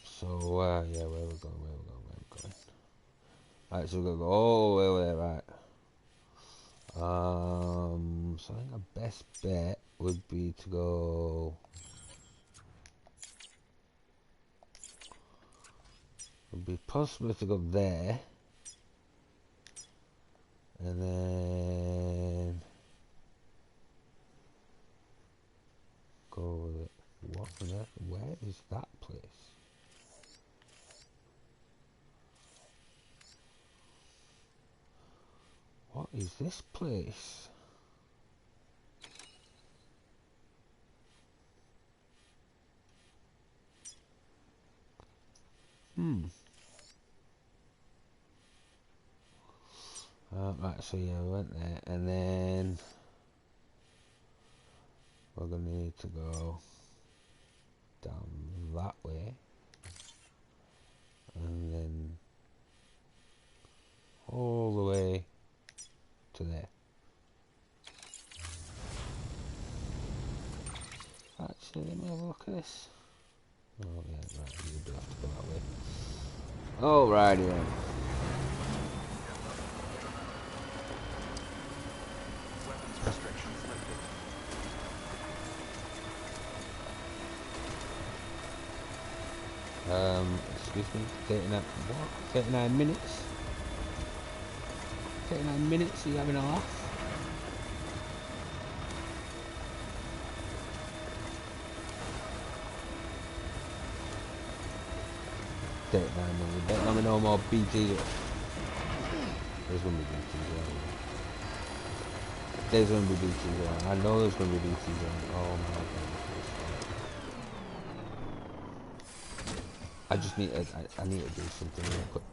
S1: So, yeah, where we going, where we going, where we going? Right, so we're going to go all the way, right. So I think our best bet would be to go... Would be possible to go there. And then... Go with it. What on earth? Where is that place? What is this place? Right, so yeah, we went there, and then we're gonna need to go down that way, and then all the way to there. Actually, let me have a look at this. Oh yeah, right, you do have to go that way. Alrighty then.
S2: Weapons restrictions lifted.
S1: Excuse me, 39, what? 39 minutes? 39 minutes, are you having a laugh? You better let me know more BTs. There's gonna be BTs around. There's gonna be BTs around. I know there's gonna be BTs around. Oh my god. I just need to, I need to do something real quick.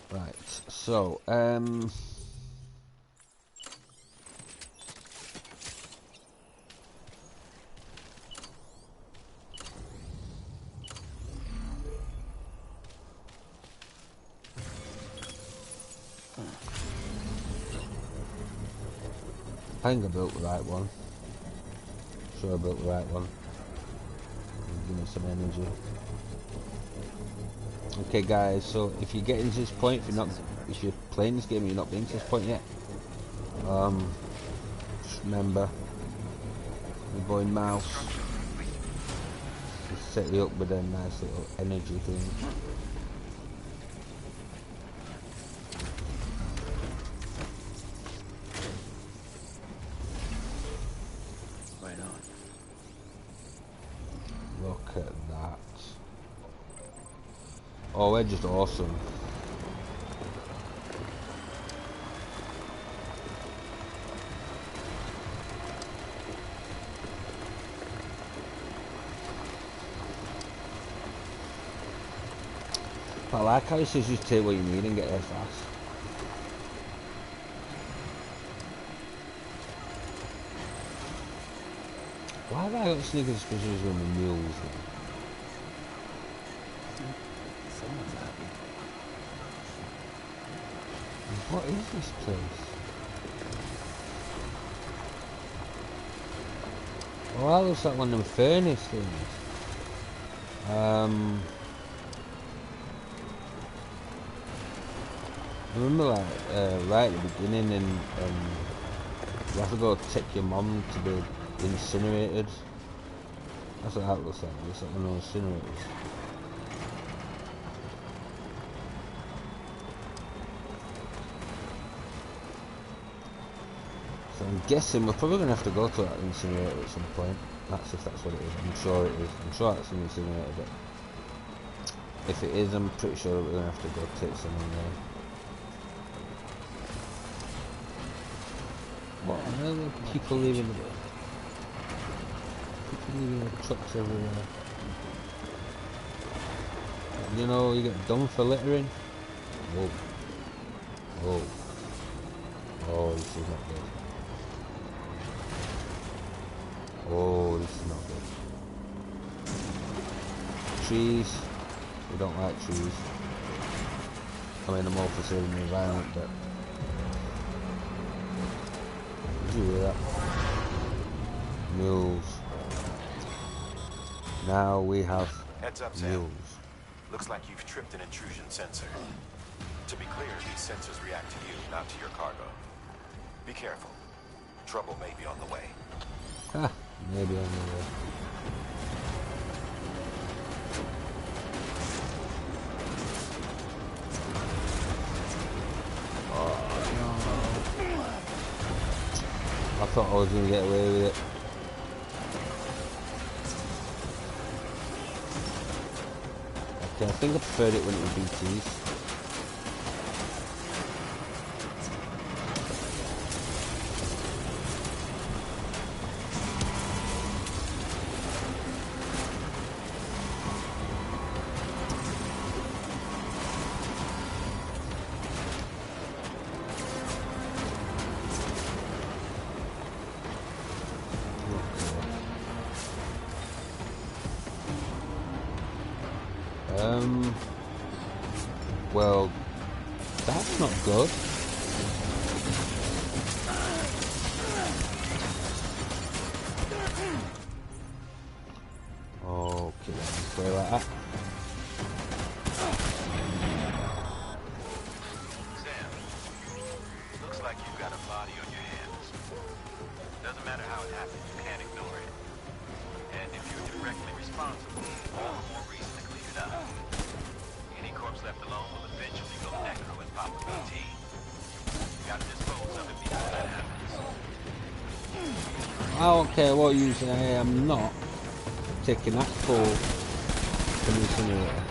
S1: Right, so, I think I built the right one. Sure I built the right one. Give me some energy. Okay guys, so if you're getting to this point, if you're playing this game and you're not being to this point yet, just remember, your boy Mouse will set you up with a nice little energy thing.
S3: Right on.
S1: Look at that. Oh, they're just awesome. I like how it says just take what you need and get there fast. Why have I got sneaking suspicions when the mules?
S3: Someone's happy.
S1: What is this place? Oh, that looks like one of them furnace things. I remember like right at the beginning, and you have to go take your mom to be incinerated. That's what that looks like. It looks like one of those incinerators. So I'm guessing we're probably going to have to go to that incinerator at some point. That's if that's what it is. I'm sure it is. I'm sure that's an incinerator, but if it is, I'm pretty sure we're going to have to go take someone there. What on earth are people leaving the trucks everywhere? You know, you get done for littering. Whoa. Whoa. Oh, this is not good. Oh, this is not good. Trees. We don't like trees. I mean, I'm all for saving the environment, but... Did you hear that? Mules. Now we have
S5: Heads up, Sam.
S1: mules.
S5: Looks like you've tripped an intrusion sensor. To be clear, these sensors react to you, not to your cargo. Be careful. Trouble may be on the way.
S1: Ha! Maybe on the way. I thought I was going to get away with it. Okay, I think I preferred it when it was BTs. Well, that's not good. Okay, let's play like that.
S5: Sam, looks like you've got a body on your hands. Doesn't matter how it happened, you can't ignore it. And if you're directly responsible, all the more reason to clean it up. Any corpse left alone will eventually go necro and pop a BT. You gotta dispose of it before that happens.
S1: I don't care what you say, I am not taking that call from the incinerator.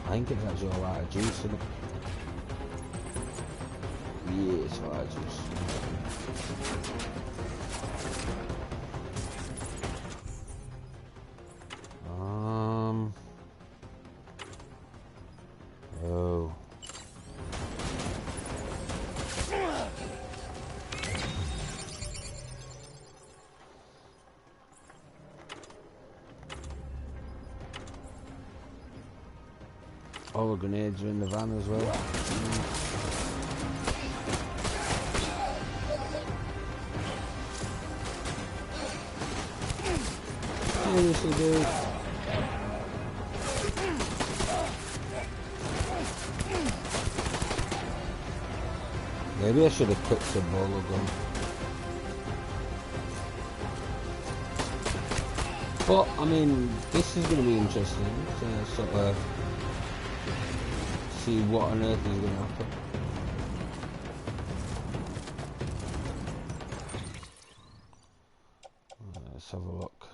S1: I think it's actually a lot of juice in it. Yeah, it's a lot of juice. Oh. All the grenades are in the van as well. Seriously, dude. Maybe I should have quit the bowler gun. But, I mean, this is going to be interesting to sort of see what on earth is going to happen. Let's have a look.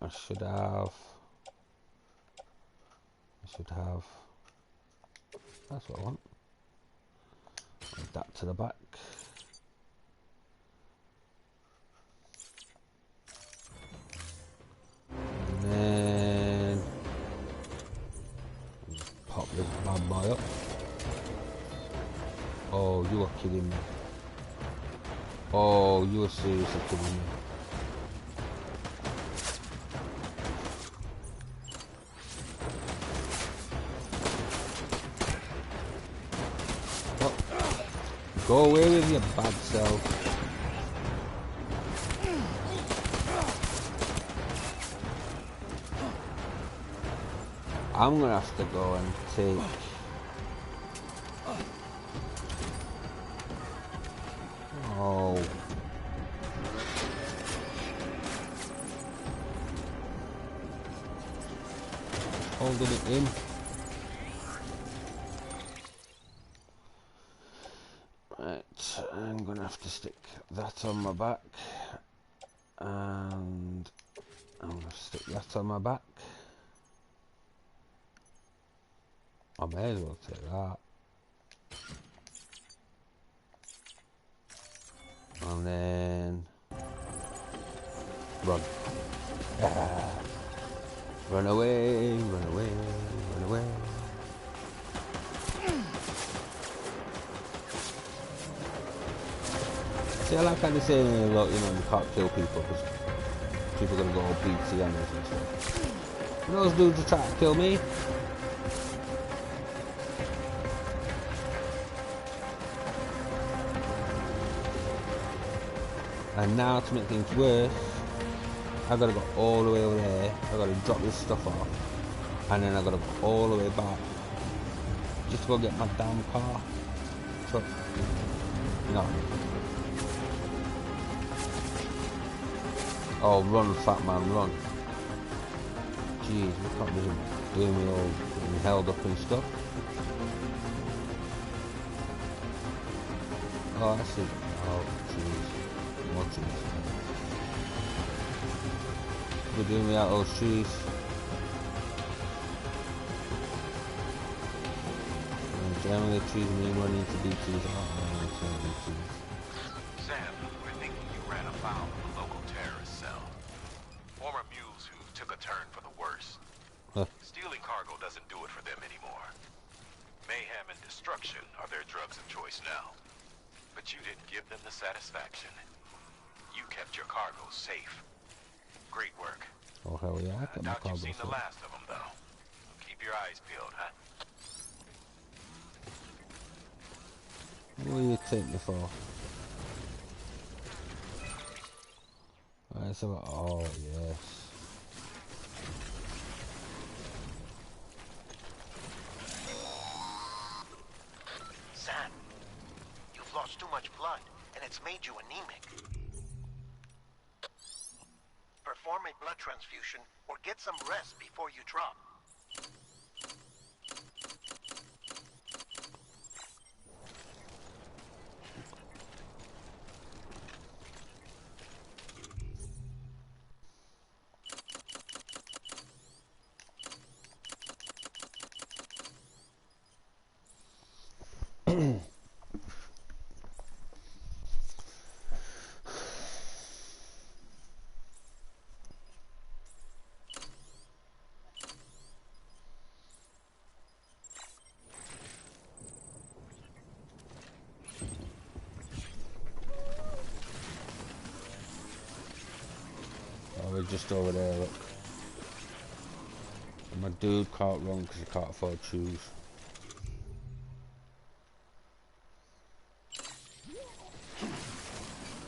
S1: I should have... should have. That's what I want. Add that to the back. And then just pop this bad boy up. Oh, you are kidding me. Oh, you are seriously kidding me. Oh, go away with your bad self. I'm gonna have to go and take. Oh. Holding it in. Right, I'm gonna have to stick that on my back. And I'm gonna stick that on my back. I may as well take that. And then run. Ah. Run away, run away, run away. See, I like how they're saying, look, you know, you can't kill people because people are gonna go all BTNs and stuff. And those dudes are trying to kill me. And now to make things worse, I gotta go all the way over there. I gotta drop this stuff off, and then I gotta go all the way back just to go get my damn car. Truck. No. Oh, run, fat man, run. Jeez, we can't be doing me all getting held up and stuff. Oh, I see. Oh, jeez. More trees. We're doing me out those trees. Jamming the trees and then running into BTs.
S5: Sam, we're thinking you ran afoul of a local terrorist cell. Former mules who took a turn for the worse.
S1: Huh.
S5: Stealing cargo doesn't do it for them anymore. Mayhem and destruction are their drugs of choice now. But you didn't give them the satisfaction. You kept your cargo safe. Great work.
S1: Oh hell yeah, I kept my
S5: Doubt you've
S1: cargo
S5: seen the
S1: safe.
S5: last of them, though. Keep your eyes peeled, huh?
S1: What will you take me for? Right, so, oh yes.
S7: Sam, you've lost too much blood, and it's made you anemic. Perform a blood transfusion, or get some rest before you drop.
S1: Oh, we're just over there, look. And my dude can't run because he can't afford shoes.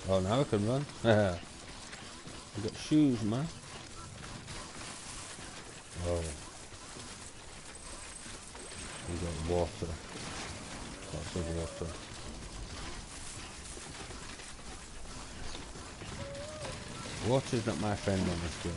S1: Oh, now I can run. You got shoes, man. Oh. You got water. Lots of water. Water's not my friend on this game.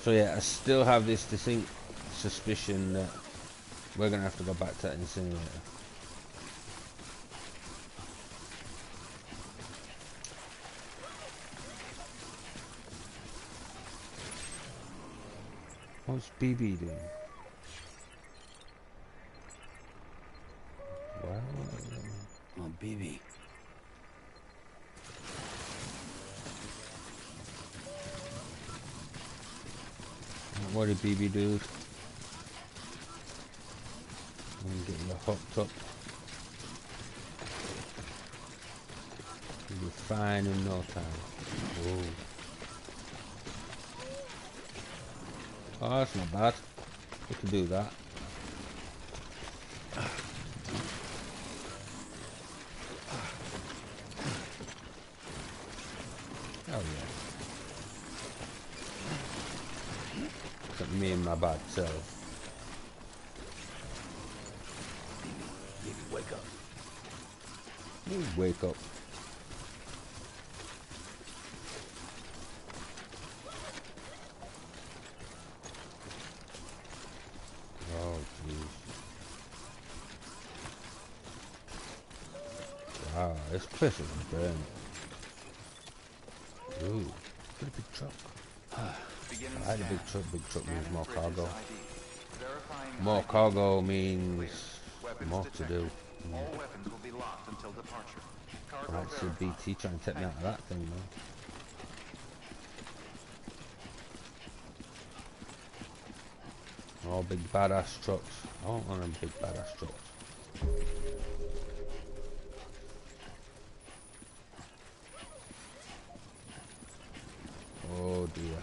S1: So yeah, I still have this distinct suspicion that we're gonna have to go back to that incinerator. What's BB doing? Well,
S3: Oh, BB.
S1: what did BB do? I'm getting you hooked up. You'll be fine in no time. Whoa. Oh, that's not bad. We can do that. Oh yeah. Except me and my bad self.
S3: BB, wake up.
S1: You wake up. Oh jeez. Wow, this place is burnt. Ooh, get a big truck.
S2: Beginning
S1: I had a
S2: scan.
S1: big truck means
S2: Scanning
S1: more
S2: Bridges
S1: cargo.
S2: ID. Verifying
S1: More
S2: ID.
S1: cargo
S2: Clear.
S1: means
S2: Weapons
S1: more to
S2: detected.
S1: do.
S2: All weapons will be locked until departure. Cargo
S1: Might see
S2: verified.
S1: BT trying to take me out of that thing though. All big badass trucks. I want one of them big badass trucks. Oh dear.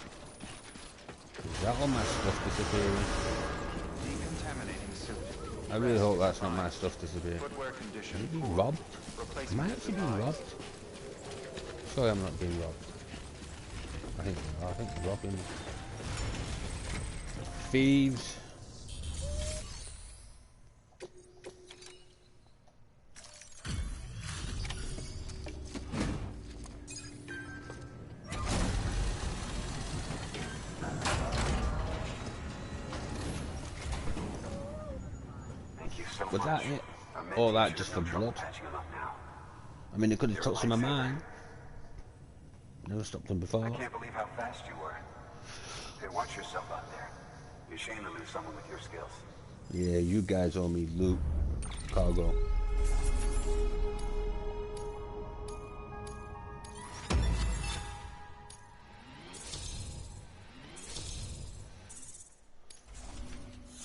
S1: Is that all my stuff disappearing?
S2: Decontaminating suit.
S1: I really
S2: Rest
S1: hope
S2: is
S1: that's not my
S2: advised.
S1: stuff disappearing.
S2: Footwear
S1: Am
S2: condition
S1: I being
S2: poor.
S1: robbed? Am I
S2: Replacement is
S1: actually being
S2: advised.
S1: robbed? Sorry, I'm not being robbed. I think they're robbing me. Thieves.
S7: Thank you so
S1: Was
S7: much.
S1: that it?
S7: Our med
S1: All
S7: team
S1: that
S7: should
S1: just
S7: have
S1: for
S7: no trouble
S1: blood?
S7: patching him up now.
S1: I mean, it could have
S7: You're a
S1: took some of
S7: lifesaver.
S1: mine. Never stopped them
S7: I
S1: before.
S7: can't believe how fast you were. Hey, watch yourself out there. Be ashamed to lose someone with your skills.
S1: Yeah, you guys owe me loot, cargo.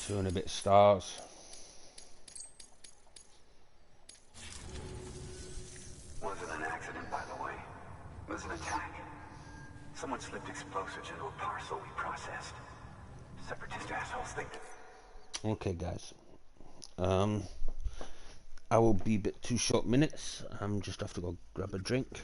S1: Two and a bit stars.
S7: Wasn't an accident, by the way. It was an attack. Someone slipped explosives into a parcel we processed. Separatist assholes think that...
S1: Okay, guys. I will be a bit 2 short minutes. I'm just have to go grab a drink.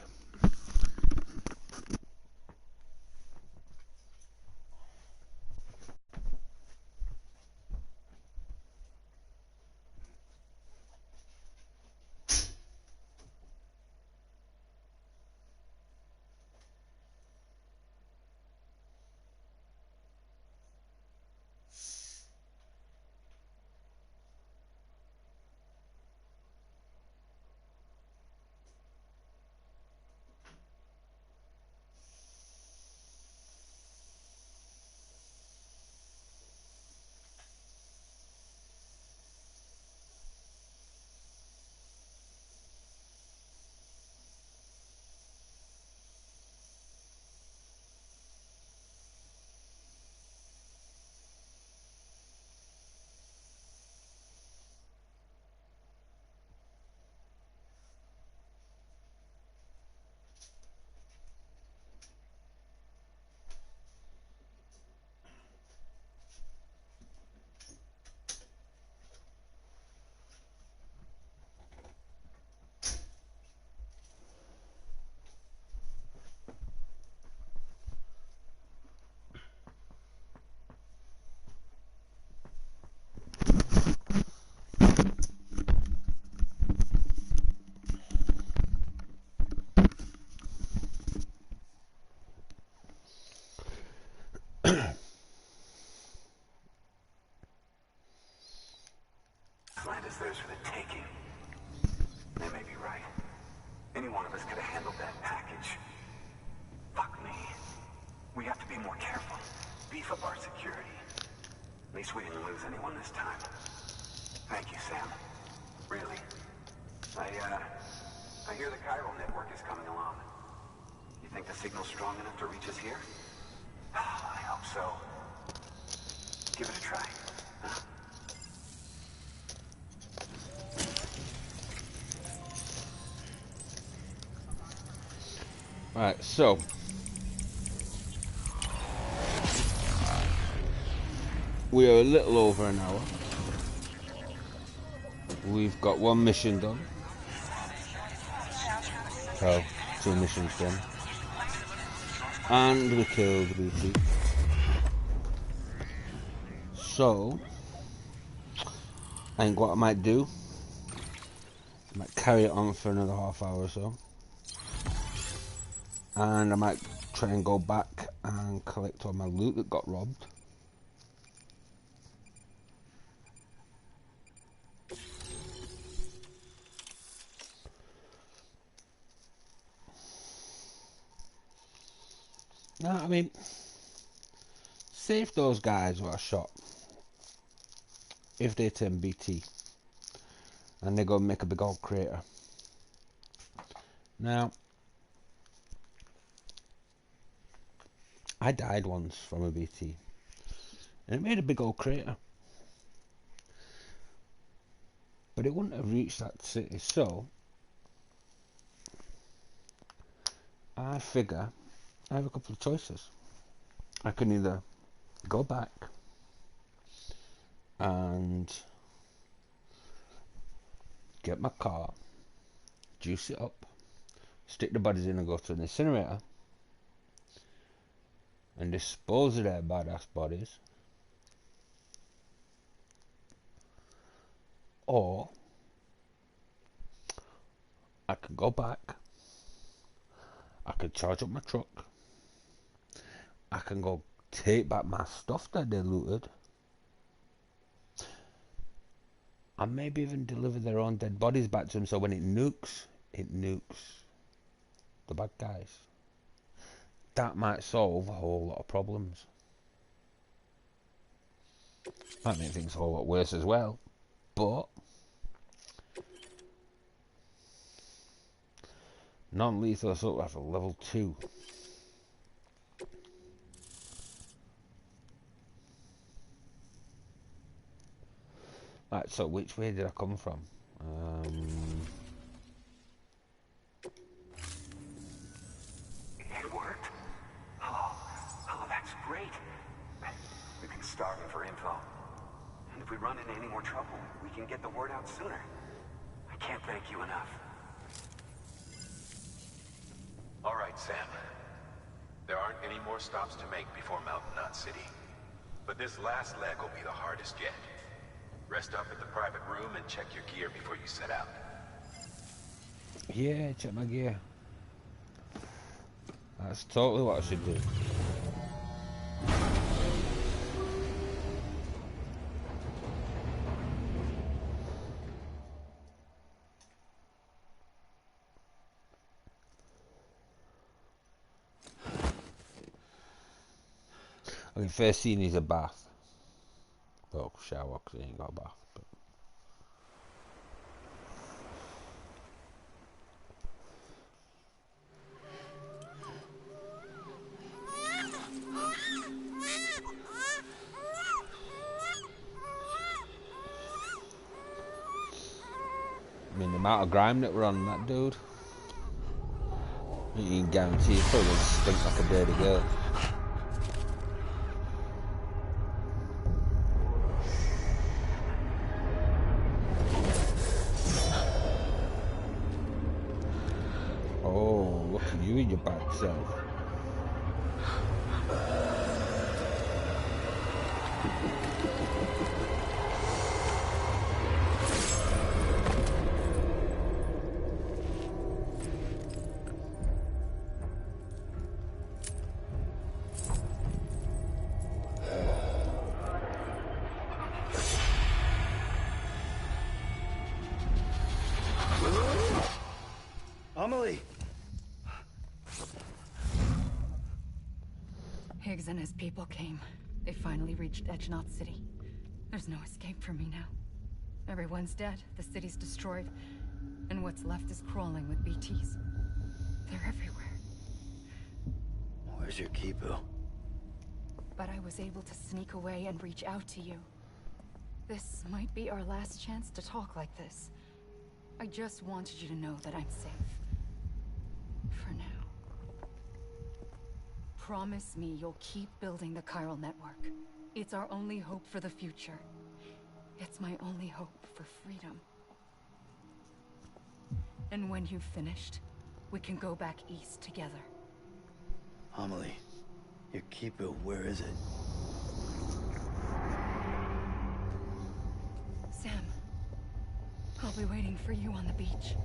S7: theirs for the taking. They may be right. Any one of us could have handled that package. Fuck me. We have to be more careful. Beef up our security. At least we didn't lose anyone this time. Thank you, Sam. Really. I hear the chiral network is coming along. You think the signal's strong enough to reach us here? I hope so. Give it a try. Huh?
S1: Right, so we are a little over an hour. We've got one mission done. So, 2 missions done. And we killed the BT. So, I think what I might do, I might carry it on for another half hour or so. And I might try and go back and collect all my loot that got robbed. No, I mean, say if those guys were shot, if they turn BT, and they go and make a big old crater. Now, I died once from a BT, and it made a big old crater. But it wouldn't have reached that city, so I figure I have a couple of choices. I can either go back and get my car, juice it up, stick the bodies in and go to an incinerator and dispose of their badass bodies, or I can go back, I can charge up my truck, I can go take back my stuff that they looted, and maybe even deliver their own dead bodies back to them, so when it nukes the bad guys. That might solve a whole lot of problems. Might make things a whole lot worse as well, but non-lethal assault rifle level 2. Right, so which way did I come from?
S7: It worked? Oh, that's great. We've been starving for info. And if we run into any more trouble, we can get the word out sooner. I can't thank you enough.
S5: All right, Sam. There aren't any more stops to make before Mountain Knot City. But this last leg will be the hardest yet. Rest up at the private room and check your gear before you set out.
S1: Yeah, check my gear. That's totally what I should do. Okay, first scene is a bath. Well, shower, because he ain't got a bath. But I mean, the amount of grime that we're on that dude, you can guarantee it's probably going to stink like a dirty girl. Oh, look at you and your bad self.
S3: Amelie!
S8: Higgs and his people came. They finally reached Edgenaught City. There's no escape for me now. Everyone's dead, the city's destroyed, and what's left is crawling with BTs. They're everywhere.
S3: Where's your Kipu?
S8: But I was able to sneak away and reach out to you. This might be our last chance to talk like this. I just wanted you to know that I'm safe. For now. Promise me you'll keep building the chiral network. It's our only hope for the future. It's my only hope for freedom. And when you've finished, we can go back east together.
S3: Amelie, your Kipu, where is it?
S8: Sam, I'll be waiting for you on the beach.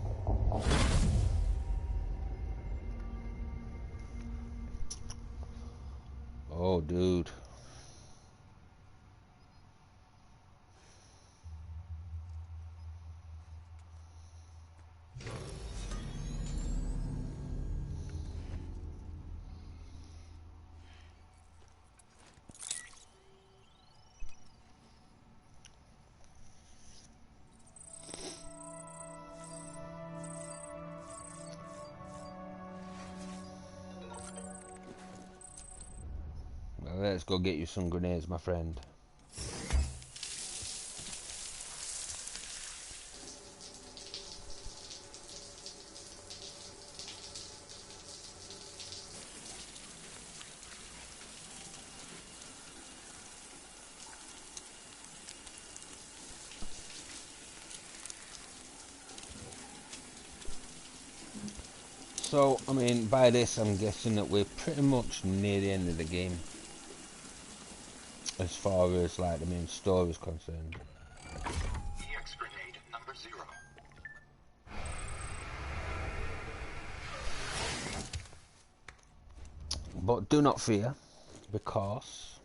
S1: Oh, dude. Well, let's go get you some grenades, my friend. So, I mean, by this I'm guessing that we're pretty much near the end of the game. As far as, like, the main story is concerned.
S5: EX grenade number 0.
S1: But do not fear, because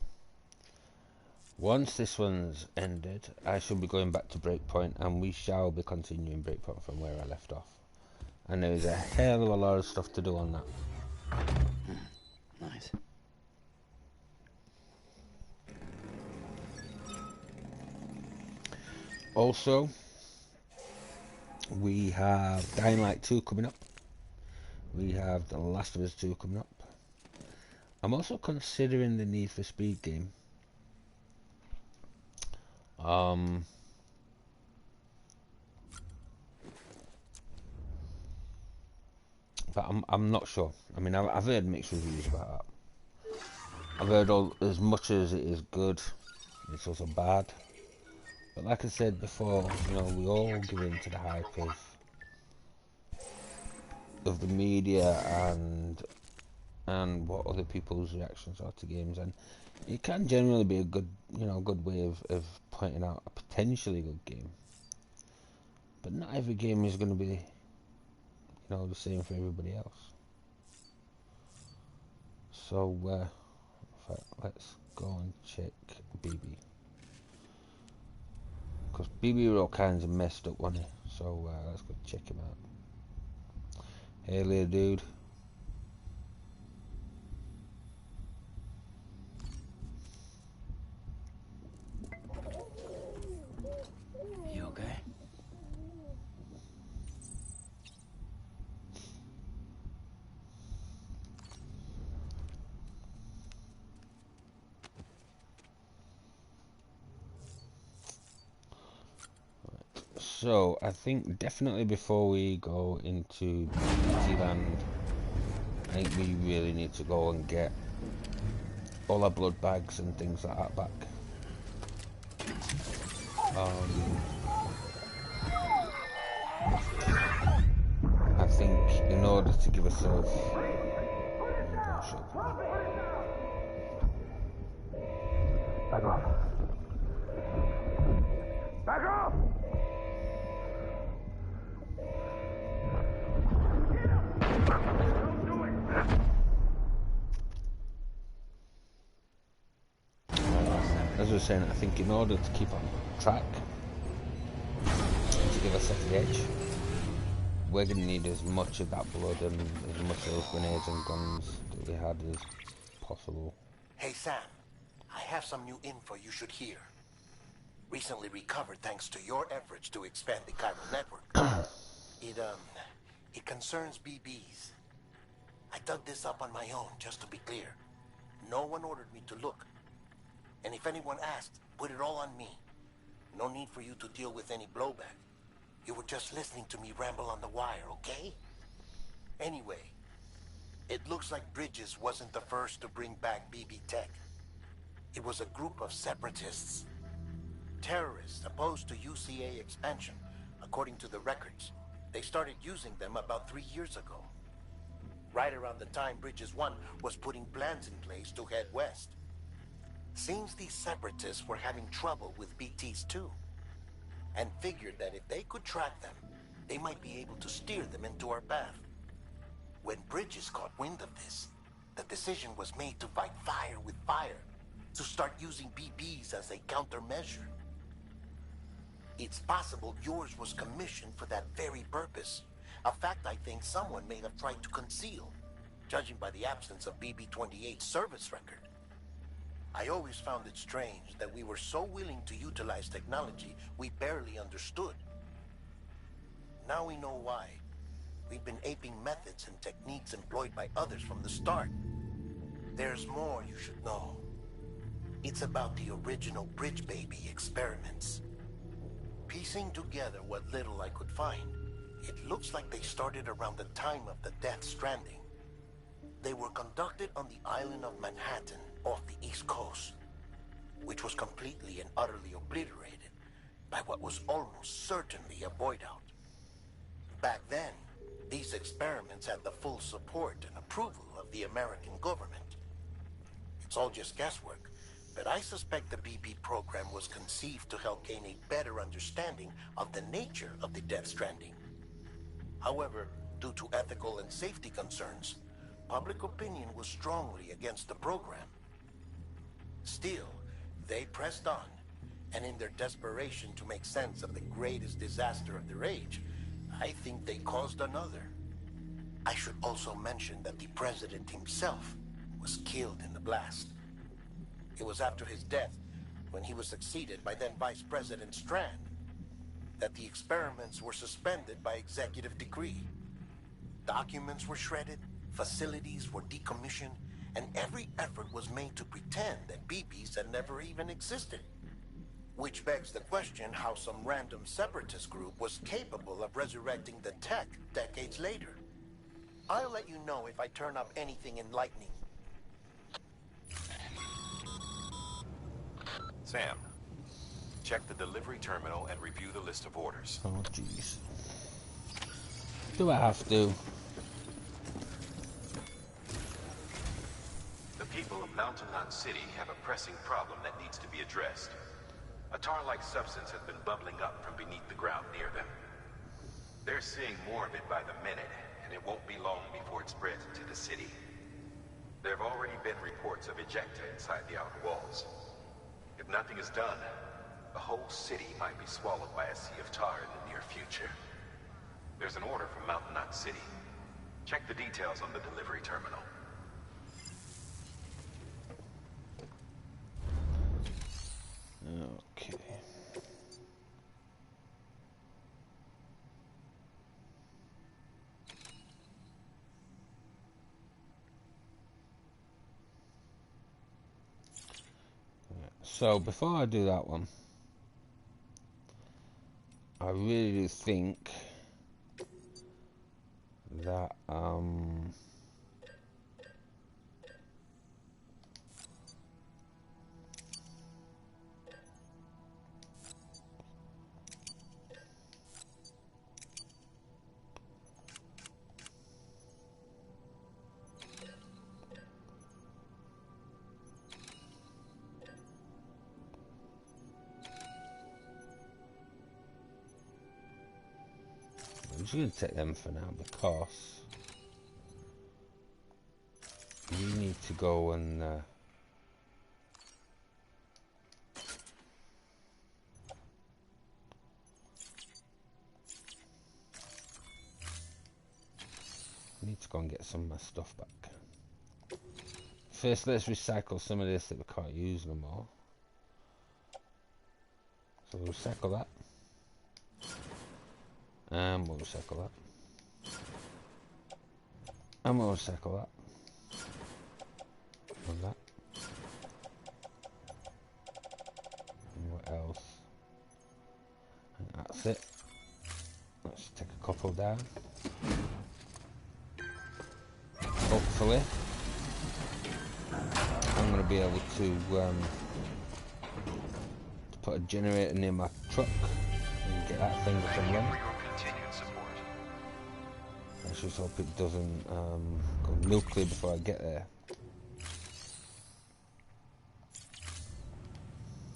S1: once this one's ended, I shall be going back to Breakpoint, and we shall be continuing Breakpoint from where I left off. And there's a hell of a lot of stuff to do on that.
S3: Nice.
S1: Also, we have Dying Light 2 coming up. We have The Last of Us 2 coming up. I'm also considering the Need for Speed game. But I'm not sure. I mean, I've heard mixed reviews about that. I've heard as much as it is good, it's also bad. But like I said before, you know, we all give in to the hype of the media and what other people's reactions are to games, and it can generally be a good, you know, good way of pointing out a potentially good game. But not every game is going to be, you know, the same for everybody else. So let's go and check BB, because BB were all kinds of messed up, wasn't he? So let's go check him out. Hey, little dude.
S3: You okay?
S1: So I think definitely before we go into BT Land, I think we really need to go and get all our blood bags and things like that back. I think in order to give ourselves
S4: Back off. Back off! Don't do it!
S1: As I was saying, I think in order to keep on track, to give ourselves the edge, we're gonna need as much of that blood and as much of those grenades and guns that we had as possible.
S9: Hey Sam, I have some new info you should hear. Recently recovered thanks to your efforts to expand the chiral network. It concerns BBs. I dug this up on my own, just to be clear. No one ordered me to look. And if anyone asked, put it all on me. No need for you to deal with any blowback. You were just listening to me ramble on the wire, okay? Anyway, it looks like Bridges wasn't the first to bring back BB tech. It was a group of separatists. Terrorists opposed to UCA expansion, according to the records. They started using them about 3 years ago. Right around the time Bridges 1 was putting plans in place to head west. Seems these separatists were having trouble with BTs too, and figured that if they could track them, they might be able to steer them into our path. When Bridges caught wind of this, the decision was made to fight fire with fire, to start using BBs as a countermeasure. It's possible yours was commissioned for that very purpose, a fact I think someone may have tried to conceal, judging by the absence of BB-28's service record. I always found it strange that we were so willing to utilize technology we barely understood. Now we know why. We've been aping methods and techniques employed by others from the start. There's more you should know. It's about the original Bridge Baby experiments. Piecing together what little I could find, it looks like they started around the time of the Death Stranding. They were conducted on the island of Manhattan off the East Coast, which was completely and utterly obliterated by what was almost certainly a void out. Back then, these experiments had the full support and approval of the American government. It's all just guesswork, but I suspect the BB program was conceived to help gain a better understanding of the nature of the Death Stranding. However, due to ethical and safety concerns, public opinion was strongly against the program. Still, they pressed on, and in their desperation to make sense of the greatest disaster of their age, I think they caused another. I should also mention that the president himself was killed in the blast. It was after his death, when he was succeeded by then Vice President Strand, that the experiments were suspended by executive decree. Documents were shredded, facilities were decommissioned, and every effort was made to pretend that BBs had never even existed. Which begs the question how some random separatist group was capable of resurrecting the tech decades later. I'll let you know if I turn up anything enlightening.
S5: Sam, check the delivery terminal and review the list of orders.
S1: Oh jeez. Do I have to?
S5: The people of Mountain Knot City have a pressing problem that needs to be addressed. A tar-like substance has been bubbling up from beneath the ground near them. They're seeing more of it by the minute, and it won't be long before it spreads into the city. There have already been reports of ejecta inside the outer walls. If nothing is done, the whole city might be swallowed by a sea of tar in the near future. There's an order from Mountain Knot City. Check the details on the delivery terminal.
S1: Okay. So before I do that one, I really think that I'm just going to take them for now because we need to go and I need to go and get some of my stuff back. First, let's recycle some of this that we can't use no more. So we'll recycle that. And we'll recycle that. And we'll recycle that. And that. And what else? And that's it. Let's take a couple down. Hopefully I'm going to be able to put a generator near my truck and get that thing up and running. Let's just hope it doesn't go nuclear before I get there.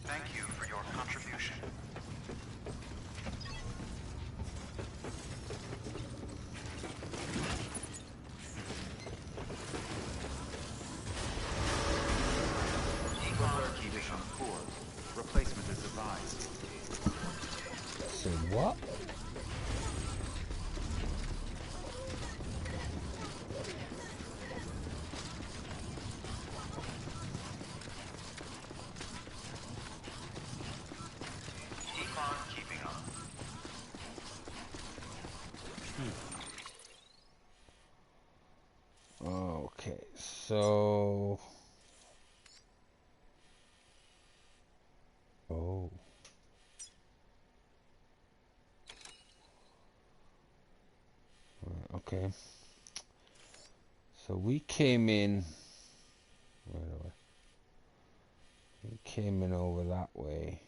S2: Thank you for your contribution. Condition poor. Replacement is advised.
S1: So what?
S2: Keep on keeping on.
S1: Okay, so oh. Right, okay. So we came in. Where do I? We came in over that way.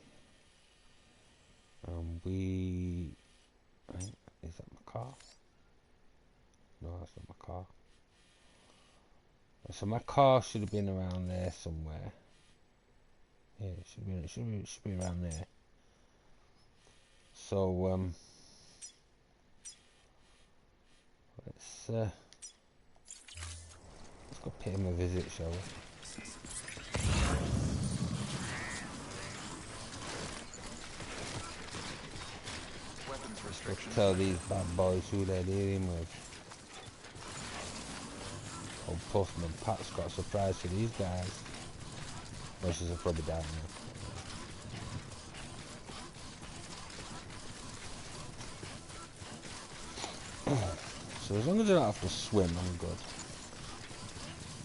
S1: We. Is that my car? No, that's not my car. So my car should have been around there somewhere. Yeah, it should be around there. So let's go pay him a visit, shall we?
S2: Weapons
S1: Let's
S2: restrictions.
S1: tell these bad boys who they're dealing with. Old Postman Pat's got a surprise for these guys. Well, she's probably down there. So as long as I don't have to swim, I'm good.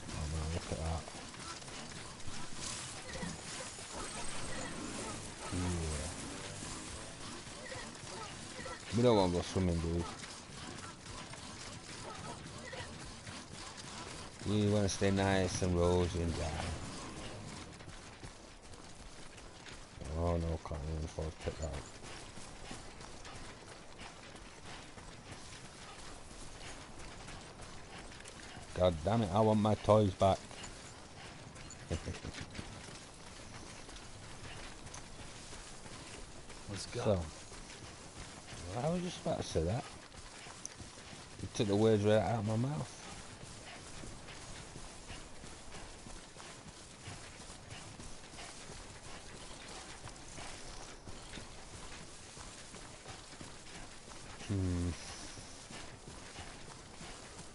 S1: Oh man, look at that. Yeah. We don't want to go swimming, dude. You want to stay nice and rosy and dry. Oh no, can't even afford to pick that up. God damn it, I want my toys back.
S3: Let's go.
S1: So, I was just about to say that. You took the words right out of my mouth.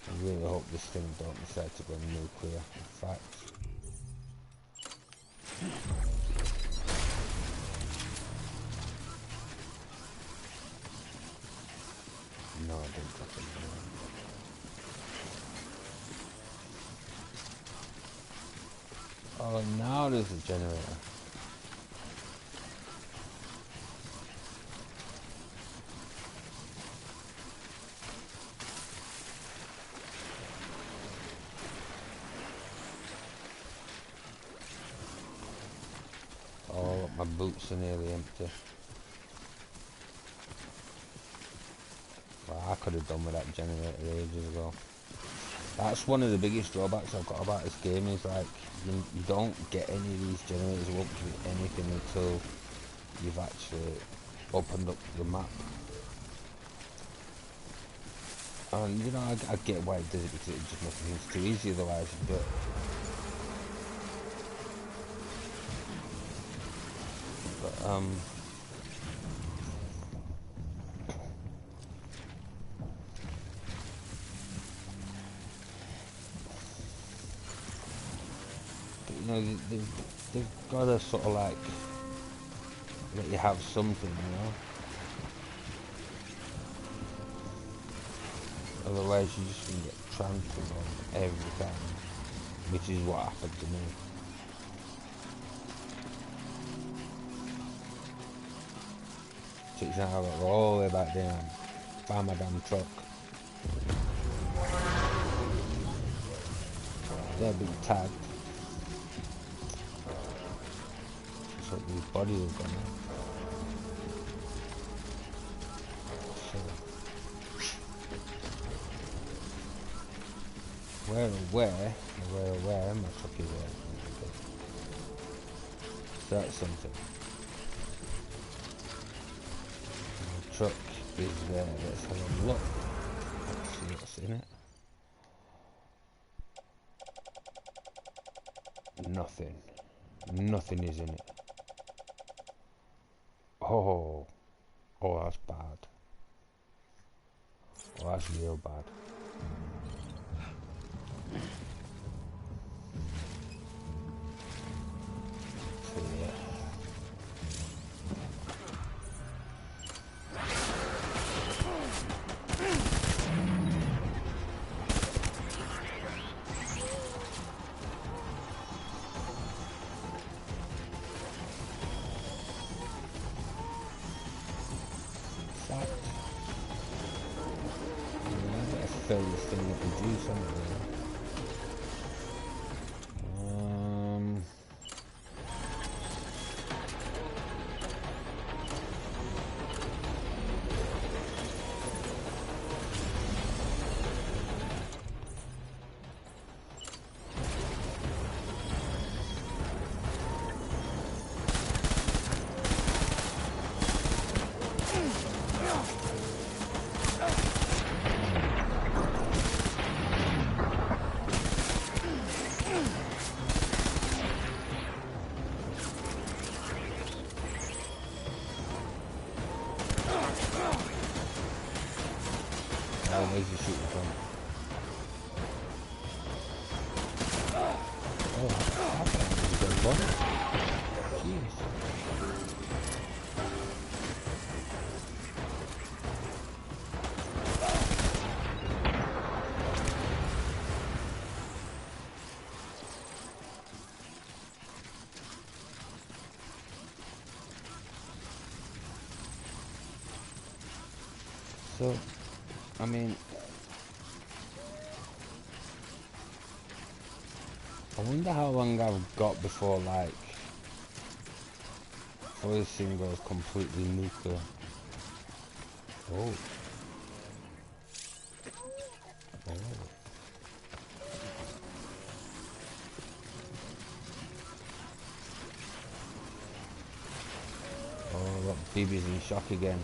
S1: I really hope this thing don't decide to go nuclear. In fact, no, I didn't drop it. Oh, now there's a generator. Oh, my boots are nearly empty. Well, I could have done with that generator ages ago. That's one of the biggest drawbacks I've got about this game is like you don't get any of these generators that won't give you anything until you've actually opened up the map. And you know, I get why it does it because it just makes things too easy otherwise, but know, they've got to sort of like let you have something, you know. Otherwise, you're just gonna get trampled on every time, which is what happened to me. So it's now I've got to go all the way back down, find my damn truck. They're being tagged. So these bodies have gone out. So where my truck is at. So that's something. My truck is there. Let's have a look. Let's see what's in it. Nothing. Nothing is in it. Oh, that's bad. Oh, that's real bad. So, yeah. Fill this thing up with juice, haven't we? Where's he shooting from? Oh, that's a good body. Jeez. So, I mean, I wonder how long I've got before, like, before this thing goes completely nuclear. Oh. Oh. Oh, look, BB's in shock again.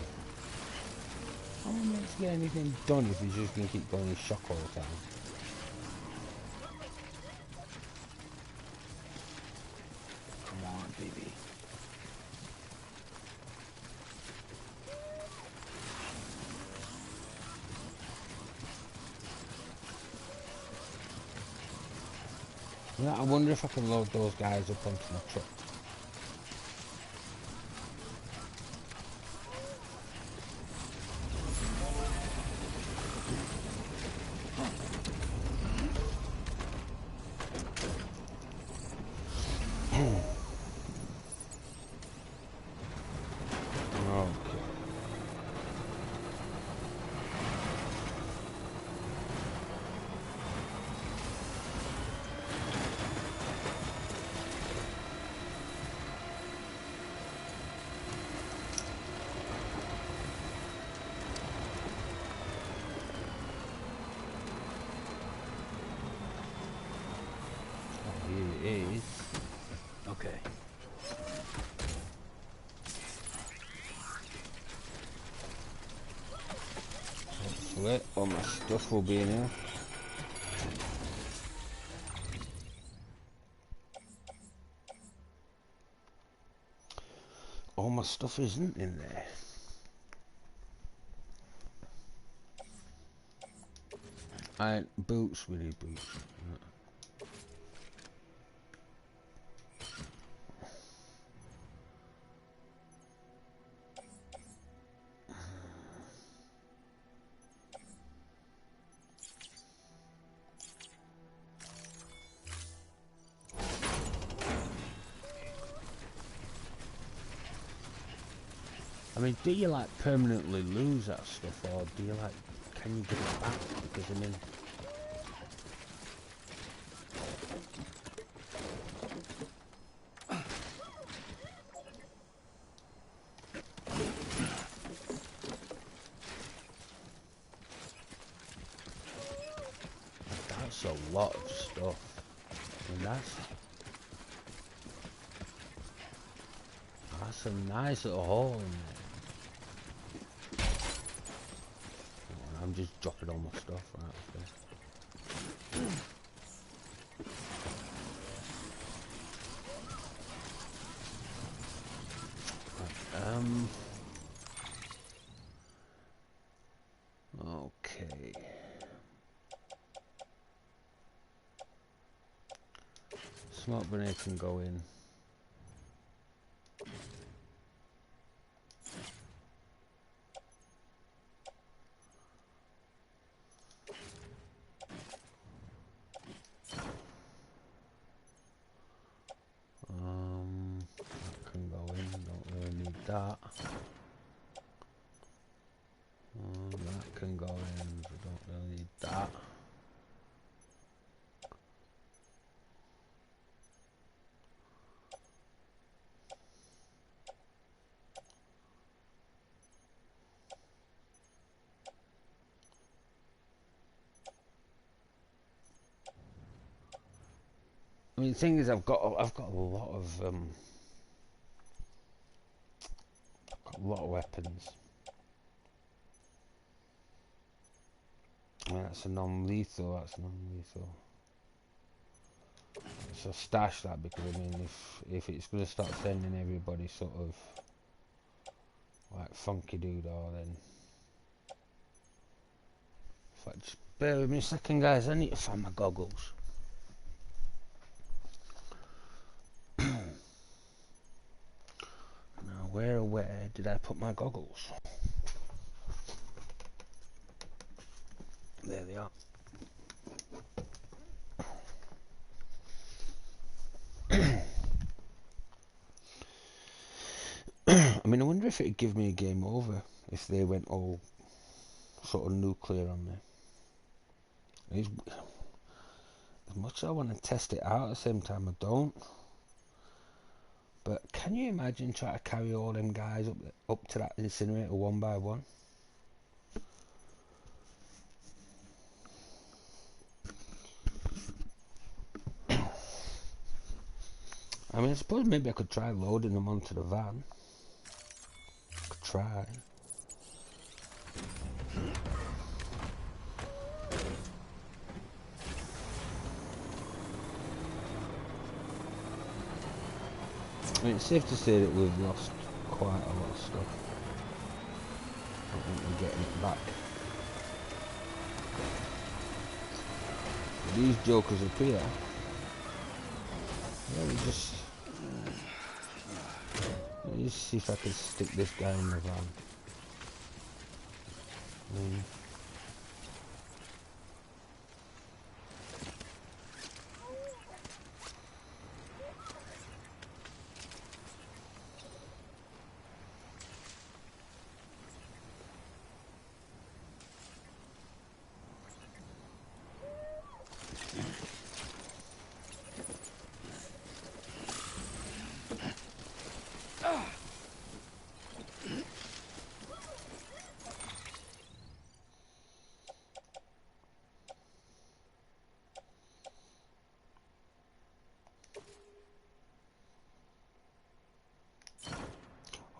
S1: How am I meant to get anything done if he's just going to keep going in shock all the time?
S3: Come on, baby.
S1: Yeah, I wonder if I can load those guys up onto my truck. Okay. Here it is.
S3: Okay.
S1: Hopefully all my stuff will be in here. All my stuff isn't in there. Boots, we need boots. I mean, do you like permanently lose that stuff, or do you like, can you get it back? Because I mean, that's a lot of stuff. I mean, that's a nice little hole in there. Oh, I'm just dropping all my stuff, right? Okay. Okay. Smoke grenade can go in. That can go in. Don't really need that. That can go in. I don't really need that. I mean, the thing is, I've got a lot of weapons. Yeah, that's a non-lethal. That's non-lethal. So stash that, because I mean, if it's going to start sending everybody sort of like funky doodah, then if I just bear with me a second, guys. I need to find my goggles. Now, where did I put my goggles? There they are. I mean, I wonder if it'd give me a game over if they went all sort of nuclear on me. As much as I want to test it out, at the same time I don't. But can you imagine trying to carry all them guys up to that incinerator one by one? I mean, I suppose maybe I could try loading them onto the van. I could try. I mean, it's safe to say that we've lost quite a lot of stuff. I think we're getting it back. But these jokers up here, let me just see if I can stick this guy in the van.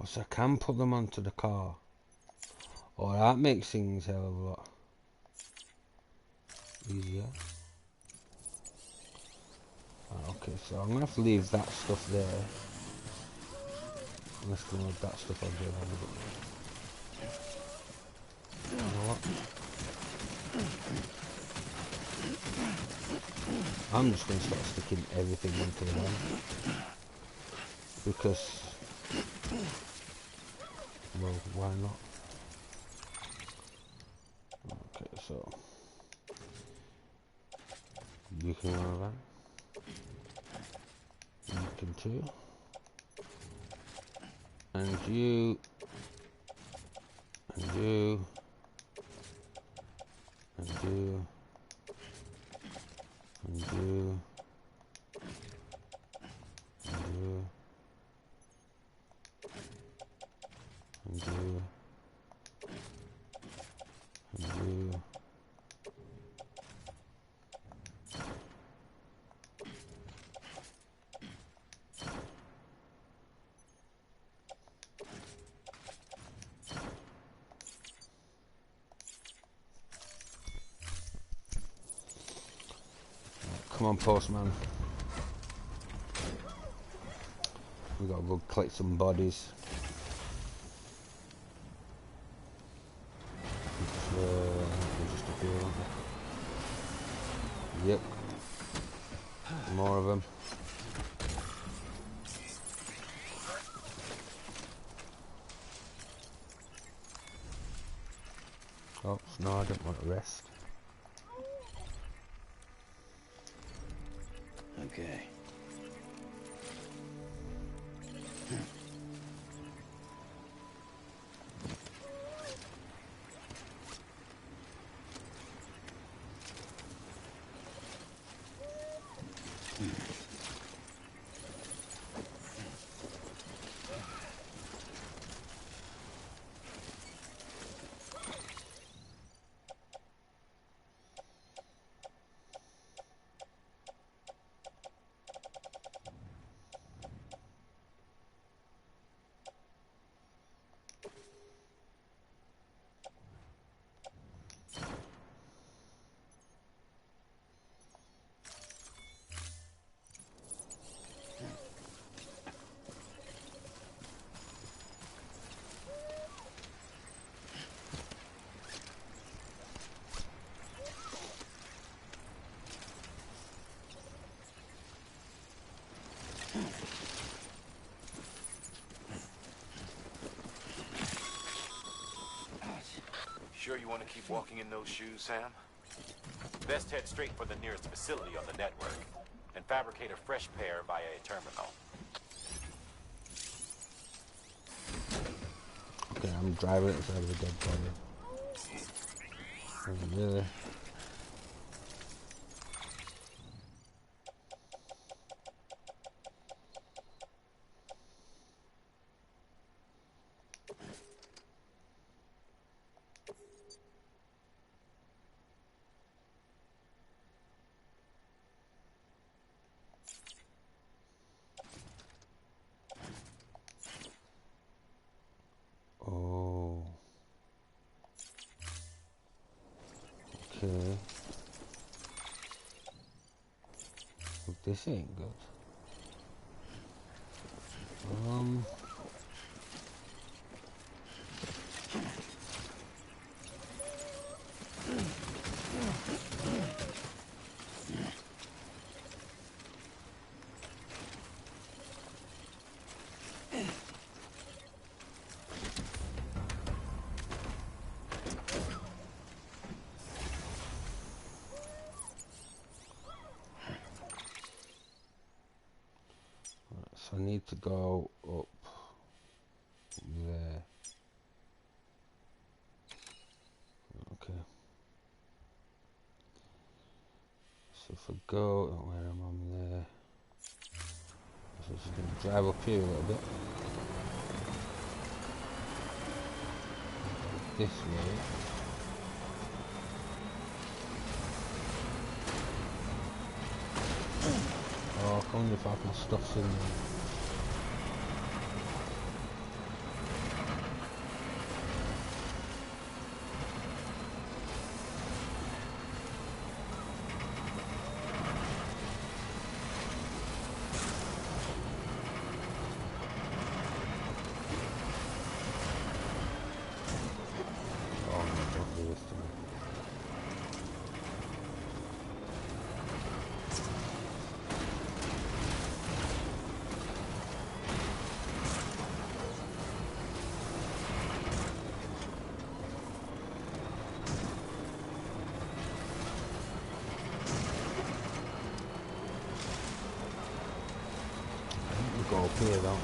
S1: So I can put them onto the car. Oh, that makes things hell of a lot easier. Okay, so I'm going to have to leave that stuff there. I'm just going to load that stuff onto the van. You know what? I'm just going to start sticking everything into the van. Because, well, why not? Okay, so you can go on that. You can too. And you Undo. Undo. Undo. Undo. Undo. Undo. Come on, postman. We gotta go collect some bodies. Just a few, aren't there? Yep. More of them. Oh no, I don't want to rest.
S3: Okay.
S5: Sure you want to keep walking in those shoes, Sam? Best head straight for the nearest facility on the network and fabricate a fresh pair via a terminal.
S1: Okay, I'm driving inside of a dead body. Really? Oh. Okay. Well, this ain't good. So I need to go up there. Okay. So if I go, where am I there? So I'm just going to drive up here a little bit. This way. Oh, I wonder if I can stuff in there. Go up here, don't we?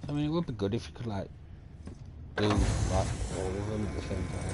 S1: I mean, it would be good if you could like do like all of them at the same time.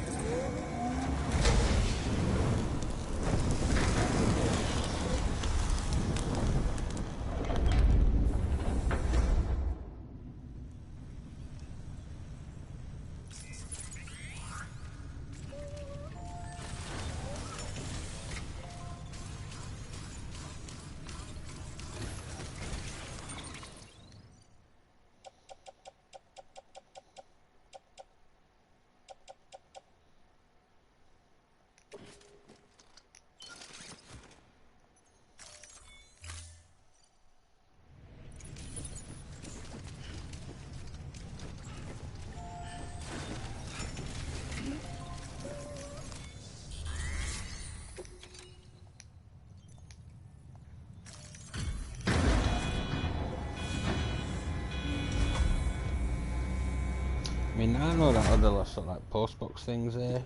S1: I mean, I know that other sort of like post box things there.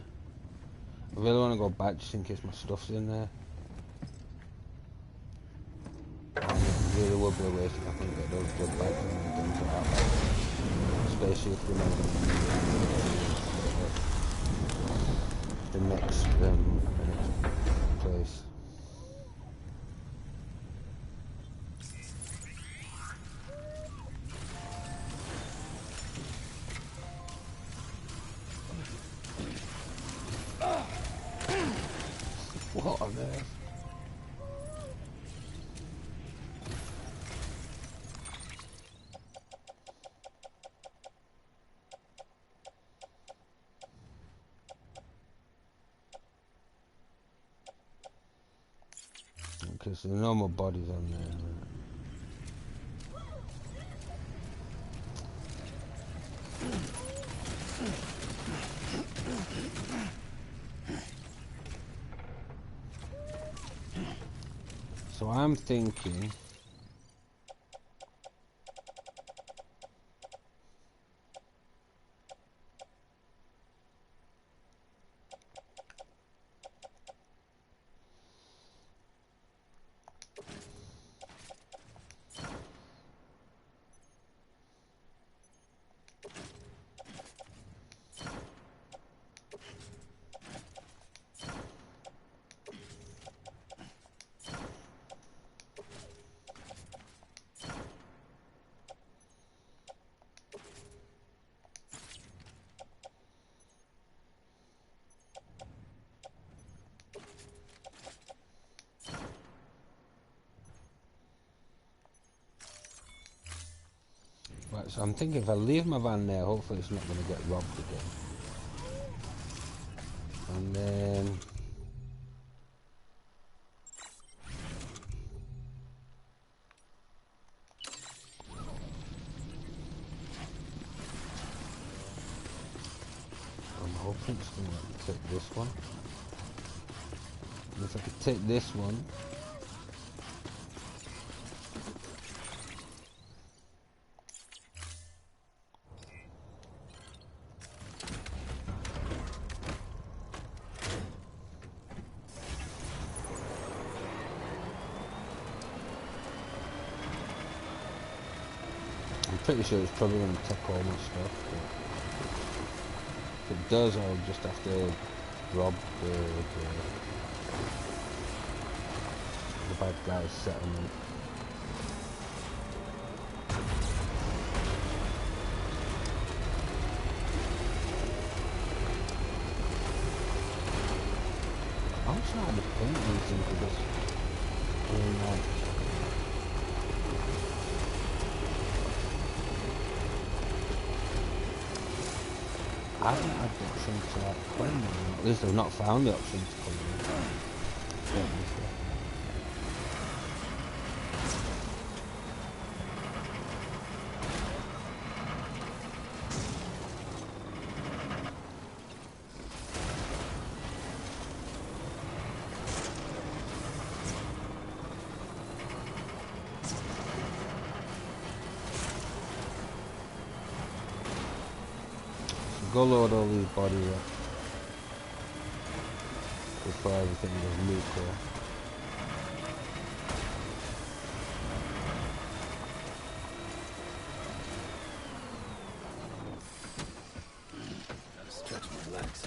S1: I really want to go back just in case my stuff's in there. And it really would be a waste if I couldn't get those blood bags and things like that. Especially if the next place. What on earth? Okay, so no more bodies on there. So I'm thinking right, so I'm thinking if I leave my van there, hopefully it's not going to get robbed again. And then I'm hoping it's going to take this one. And if I could take this one, I'm pretty sure it's probably going to take all my stuff. But if it does, I'll just have to rob the bad guy's settlement. I'm trying to paint these into this. I mean, like, I haven't had the option to like claim them. At least I've not found the option to claim them. Go load all these bodies up before everything goes nuclear.
S3: legs.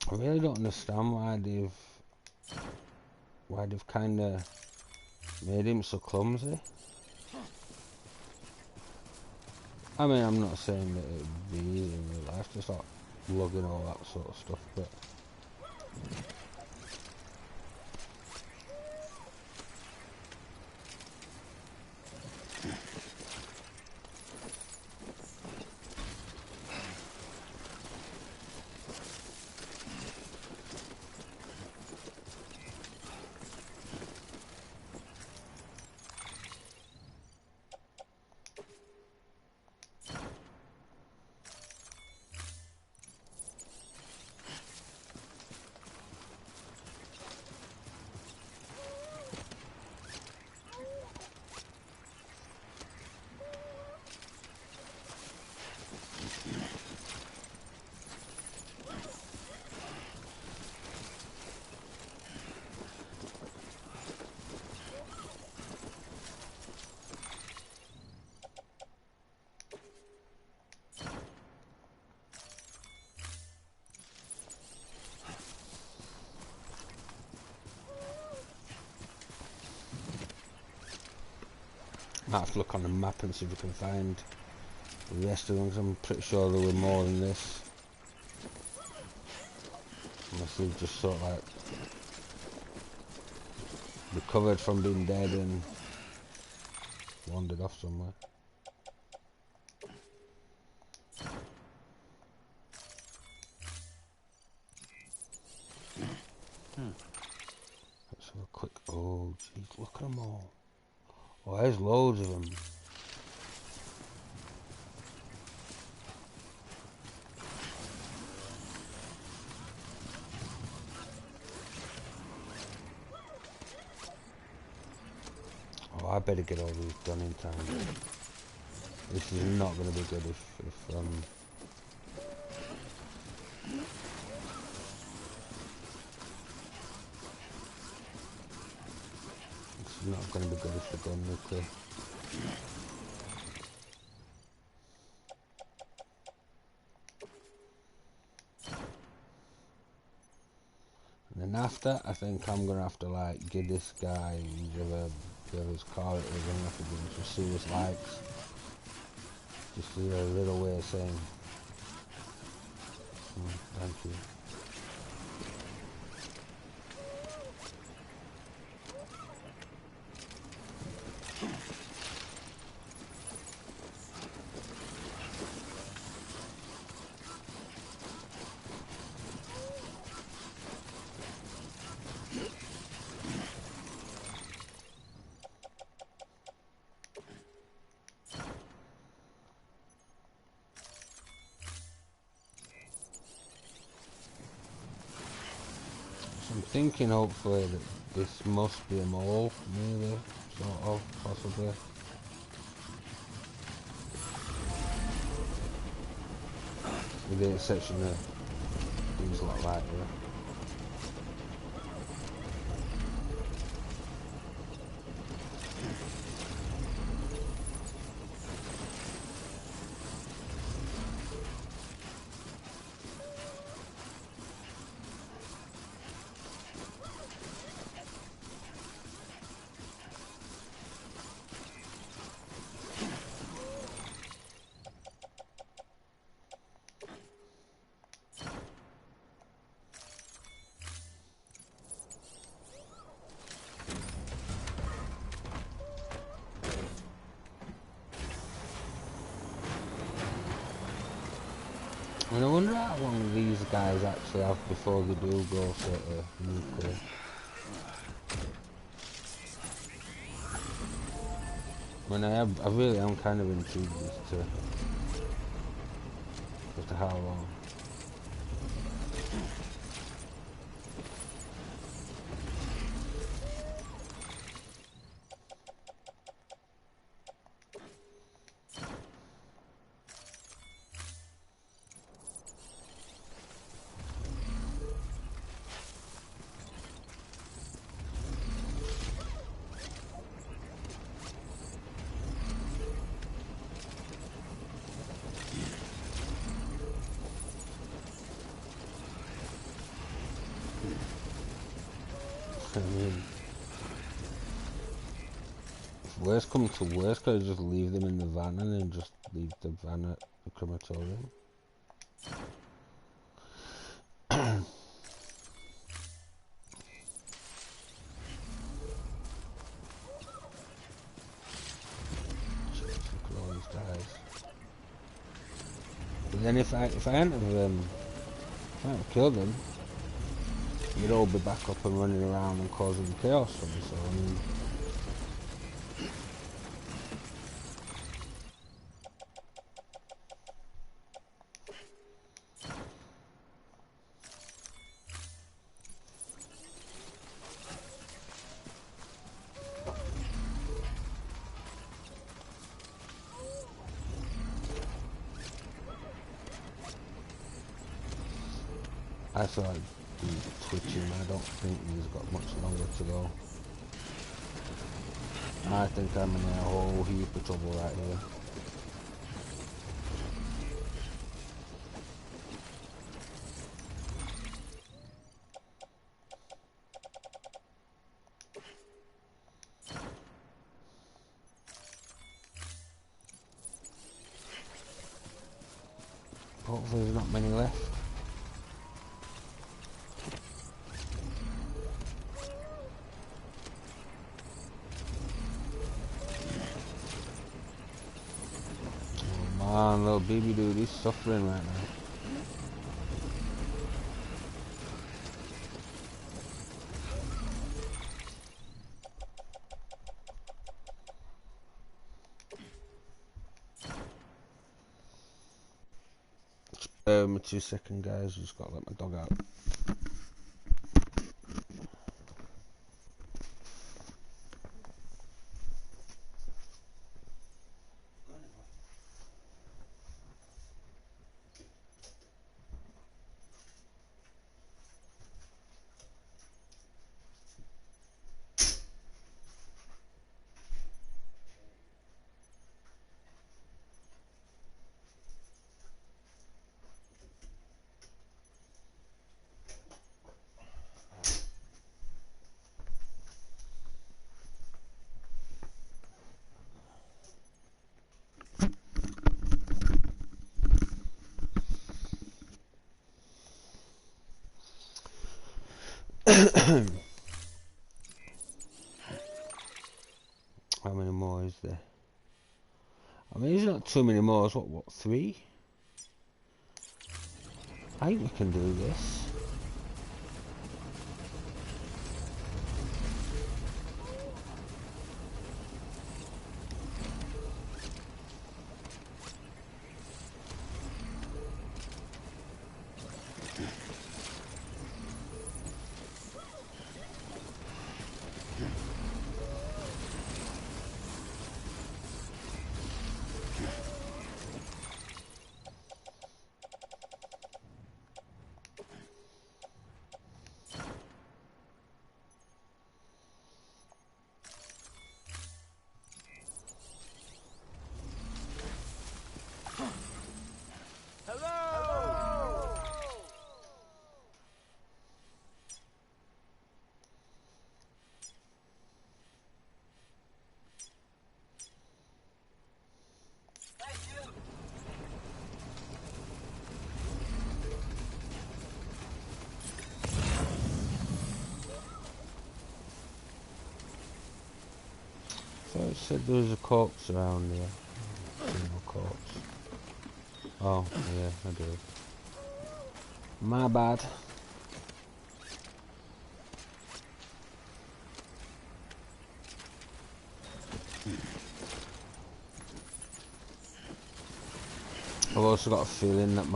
S1: I really don't understand why they've kind of made him so clumsy. I mean, I'm not saying that it would be easy in real life, just like lugging all that sort of stuff, but might have to look on the map and see if we can find the rest of them, 'cause I'm pretty sure there were more than this. Unless they've just sort of like recovered from being dead and wandered off somewhere. Let's have a quick... Oh, jeez, look at them all. Oh, there's loads of them. Oh, I better get all these done in time. This is not going to be good if this is not going to be good if they're going nuclear. And then after, I think I'm going to have to like give this guy whoever his car it is, I'm going to have to give him some serious likes. Just a little way of saying thank you. I'm thinking hopefully that this must be a mole, maybe, sort of, possibly. With the exception of things like that, yeah. And I wonder how long these guys actually have before they do go sort of nuclear. I mean, I really am kind of intrigued as to how long. mean, if worst come to worst, could I just leave them in the van and then just leave the van at the crematorium? Look at all these guys. But then if I hadn't killed them, you'd all be back up and running around and causing chaos for me. So I mean, I feel like he's twitching. I don't think he's got much longer to go. I think I'm in a whole heap of trouble right here. Hopefully there's not many left. Oh man, little baby dude, he's suffering right now. Bear with me 2 seconds, guys. Just gotta let my dog out. How many more is there? I mean, there's not too many more. What, 3? I think we can do this. So it said there was a corpse around here. Single corpse. Oh, yeah, I did. My bad. I've also got a feeling that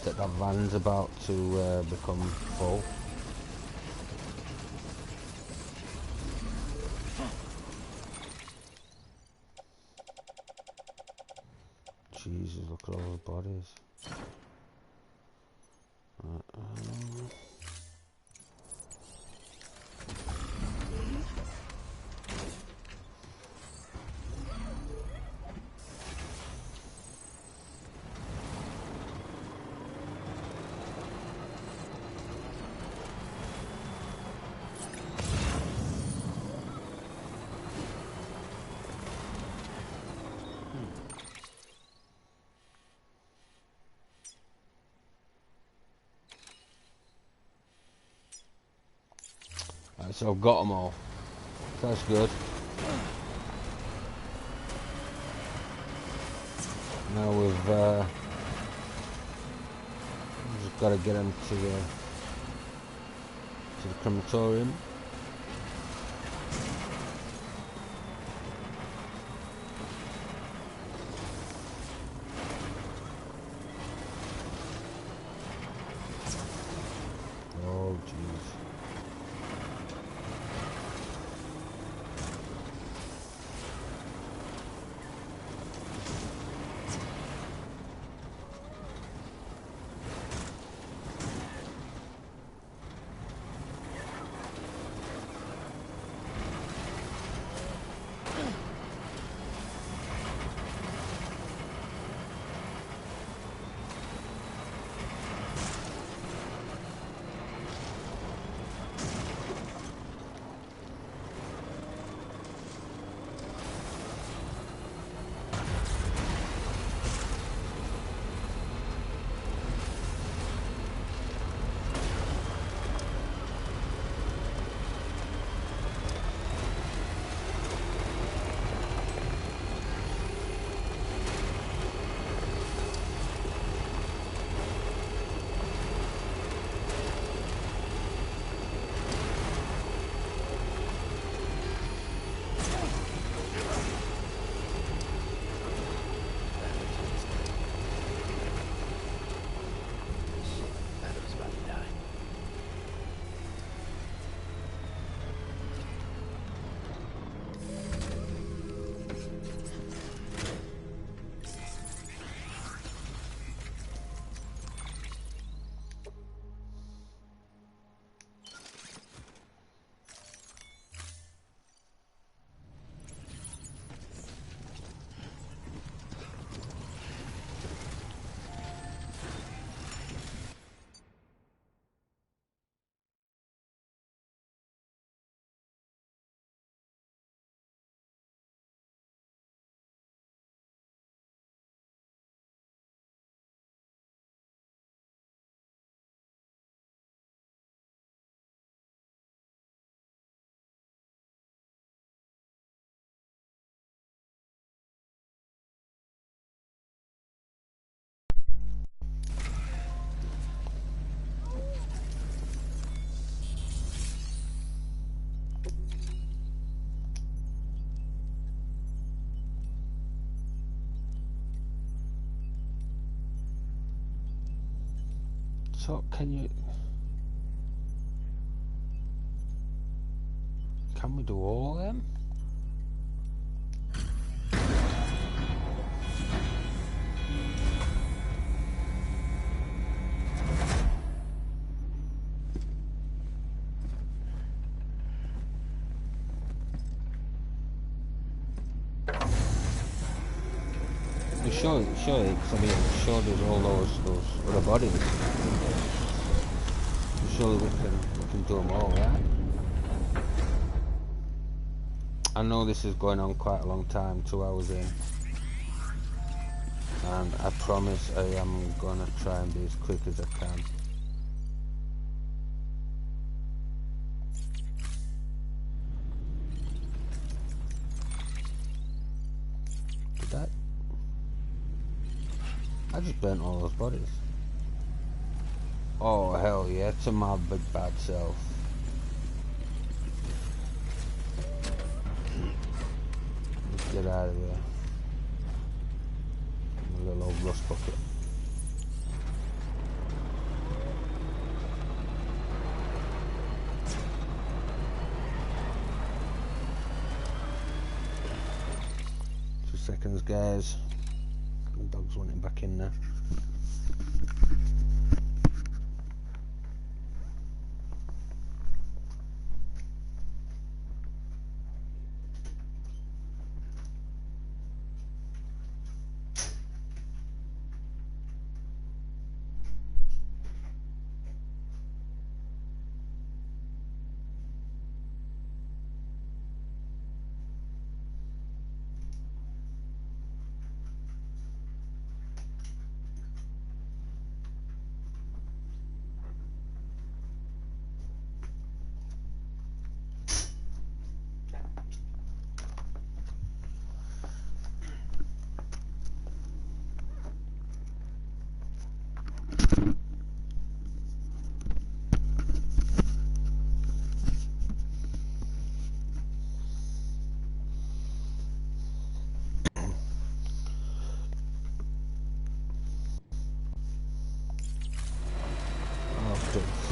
S1: that van's about to become full. Jesus, look at all the bodies. So I've got them all. That's good. Now we've just got to get them to the crematorium. Oh jeez. So can we do all of them? Surely, because I mean, sure there's all those other bodies. Surely we can do them all, right? I know this is going on quite a long time, 2 hours in, and I promise I am gonna try and be as quick as I can. Did that? I just burnt all those bodies. Oh hell yeah, to my big bad self. Let's get out of here. My little old rust bucket. Seconds, guys. The dog's wanting back in there.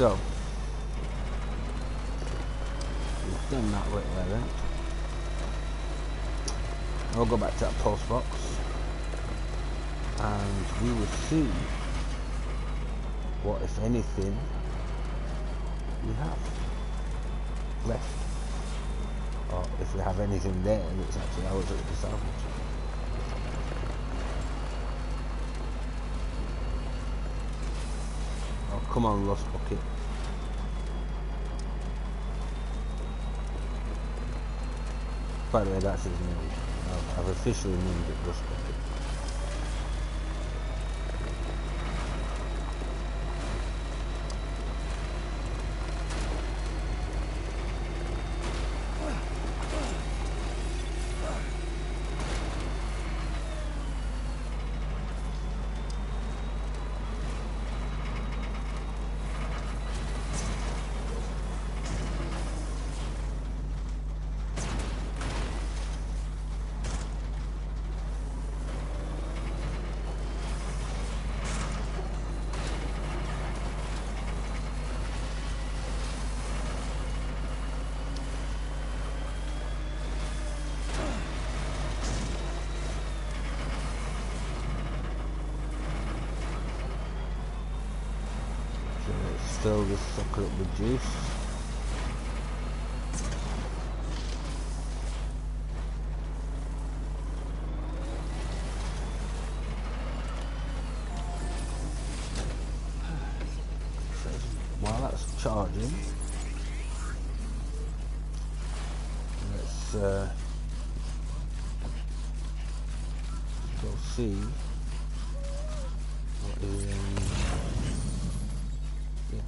S1: So, we've done that little errand. I'll go back to that post box and we will see what, if anything, we have left, or if we have anything there that's actually ours that we can salvage. Oh, come on, Lost Bucket. By the way, that's his name. I've officially named it Rust Bucket. Fill this sucker up with juice. While that's charging, let's go see what is in. Yeah.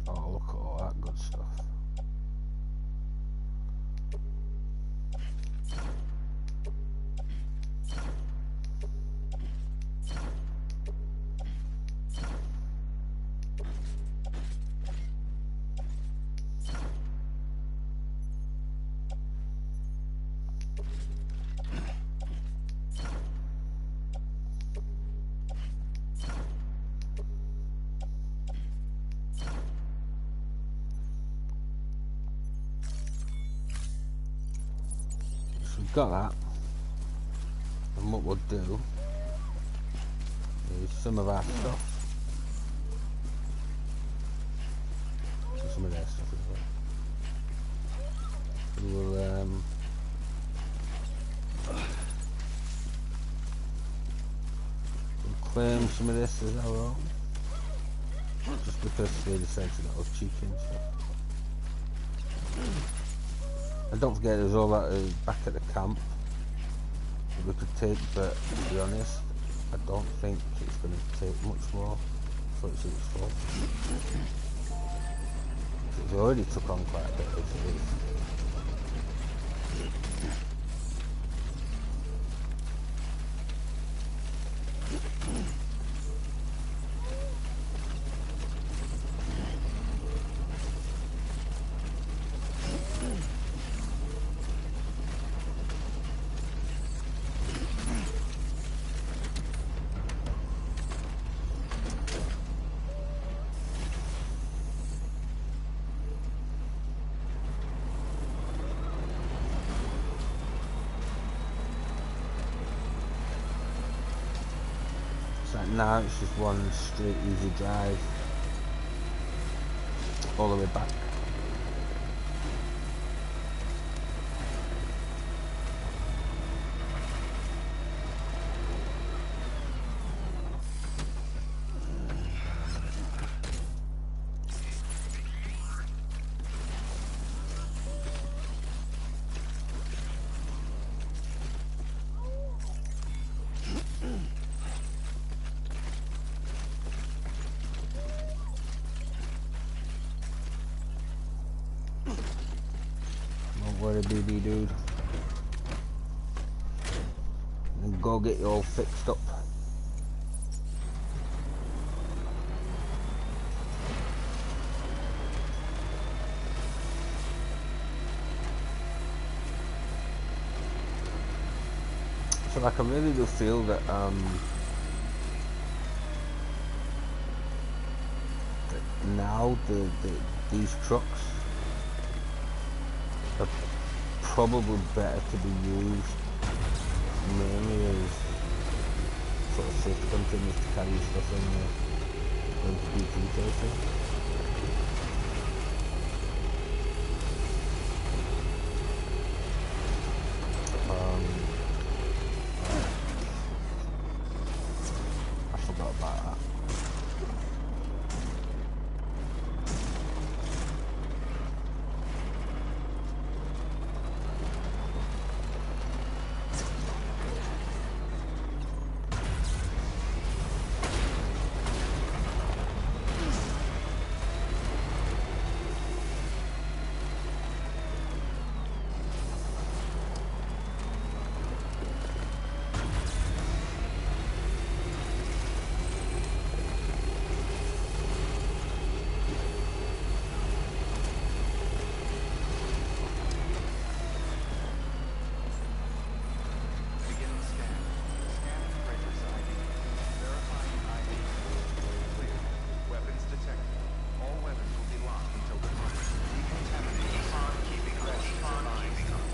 S1: Oh, look at all that good stuff. So we've got that, and what we'll do is some of our stuff, and some of their stuff as well. We will we'll claim some of this as our own, just because they decided to let us cheeky and stuff. And don't forget there's all that back at the camp that we could take, but to be honest, I don't think it's going to take much more for it to its full. It's already took on quite a bit as it is. now it's just one straight easy drive all the way back. Don't worry, BB dude. And go get you all fixed up. So like I really do feel that now these trucks are probably better to be used mainly as sort of safety containers to carry stuff in there going to BT territory. I forgot about that.
S2: Beginning scan. Scanning Bridges ID. Verifying ID. Clear. Weapons detected. All weapons will be locked until departure. Decontaminate. Keep on keeping ready. Keep on keeping on.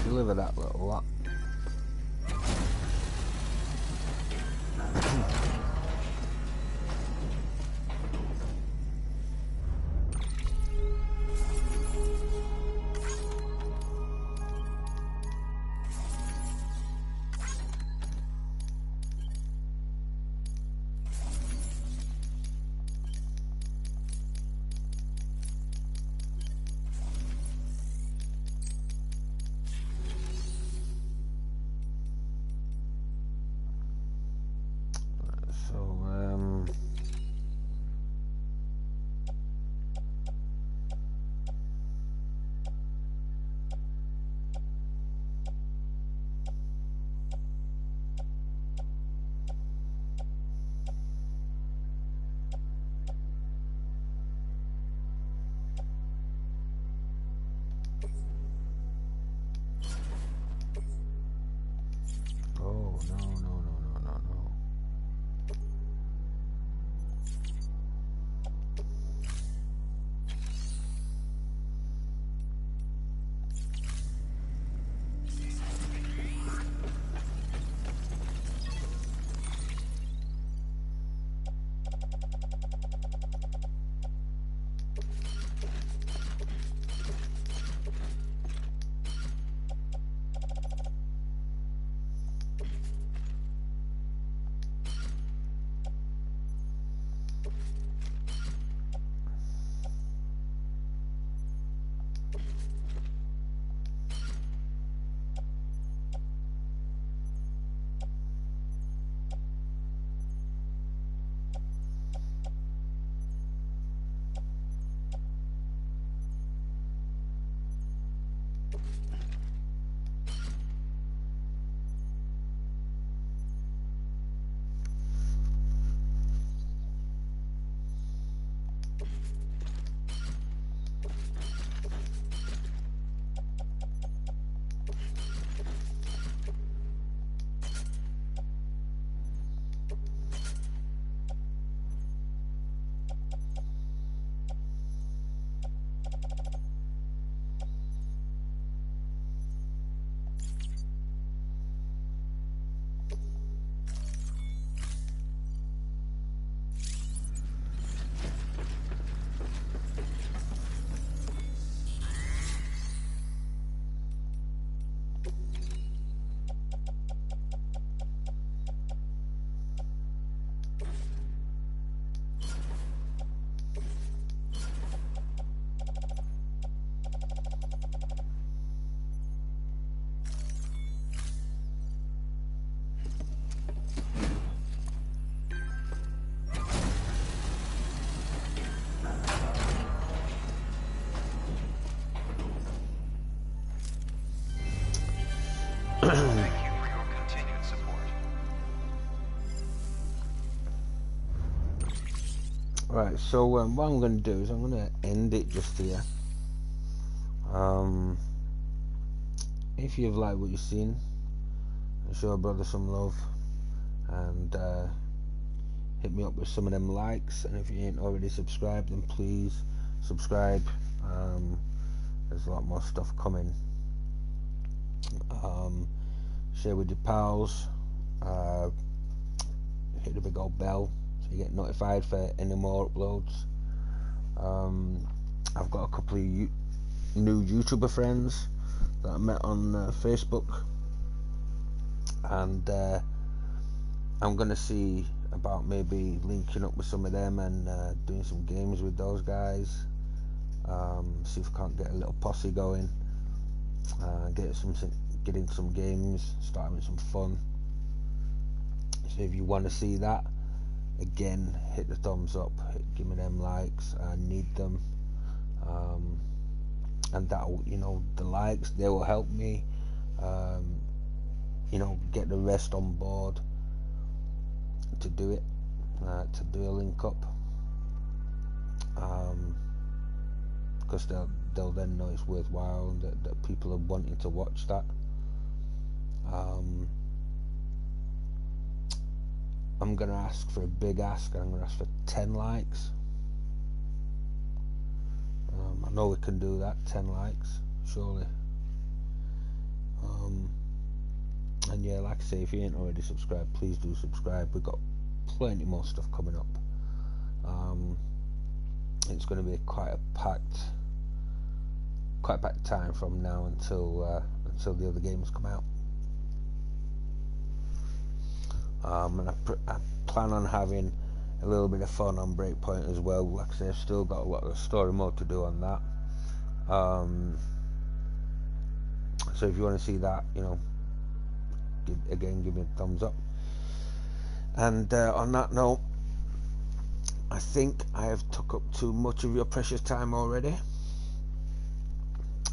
S1: Deliver that little lot.
S2: Thank you for your continued support.
S1: Right, so what I'm going to do is I'm going to end it just here. If you've liked what you've seen, show a brother some love, and hit me up with some of them likes. And if you ain't already subscribed, then please subscribe. There's a lot more stuff coming. Share with your pals. Hit the big old bell so you get notified for any more uploads. I've got a couple of new YouTuber friends that I met on Facebook, and I'm gonna see about maybe linking up with some of them and doing some games with those guys. See if I can't get a little posse going, getting some games, start having some fun. So if you want to see that, again, hit the thumbs up, give me them likes. I need them, and that, you know, the likes, they will help me, you know, get the rest on board to do it, to do a link up, because they'll then know it's worthwhile and that people are wanting to watch that. I'm gonna ask for a big ask. I'm gonna ask for 10 likes. I know we can do that. 10 likes, surely. And yeah, like I say, if you ain't already subscribed, please do subscribe. We've got plenty more stuff coming up. It's going to be quite a packed time from now until the other games come out. And I plan on having a little bit of fun on Breakpoint as well. Like I say, I've still got a lot of story mode to do on that. So if you want to see that, you know, give me a thumbs up. And on that note, I think I have took up too much of your precious time already,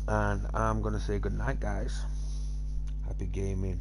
S1: and I'm gonna say good night, guys. Happy gaming.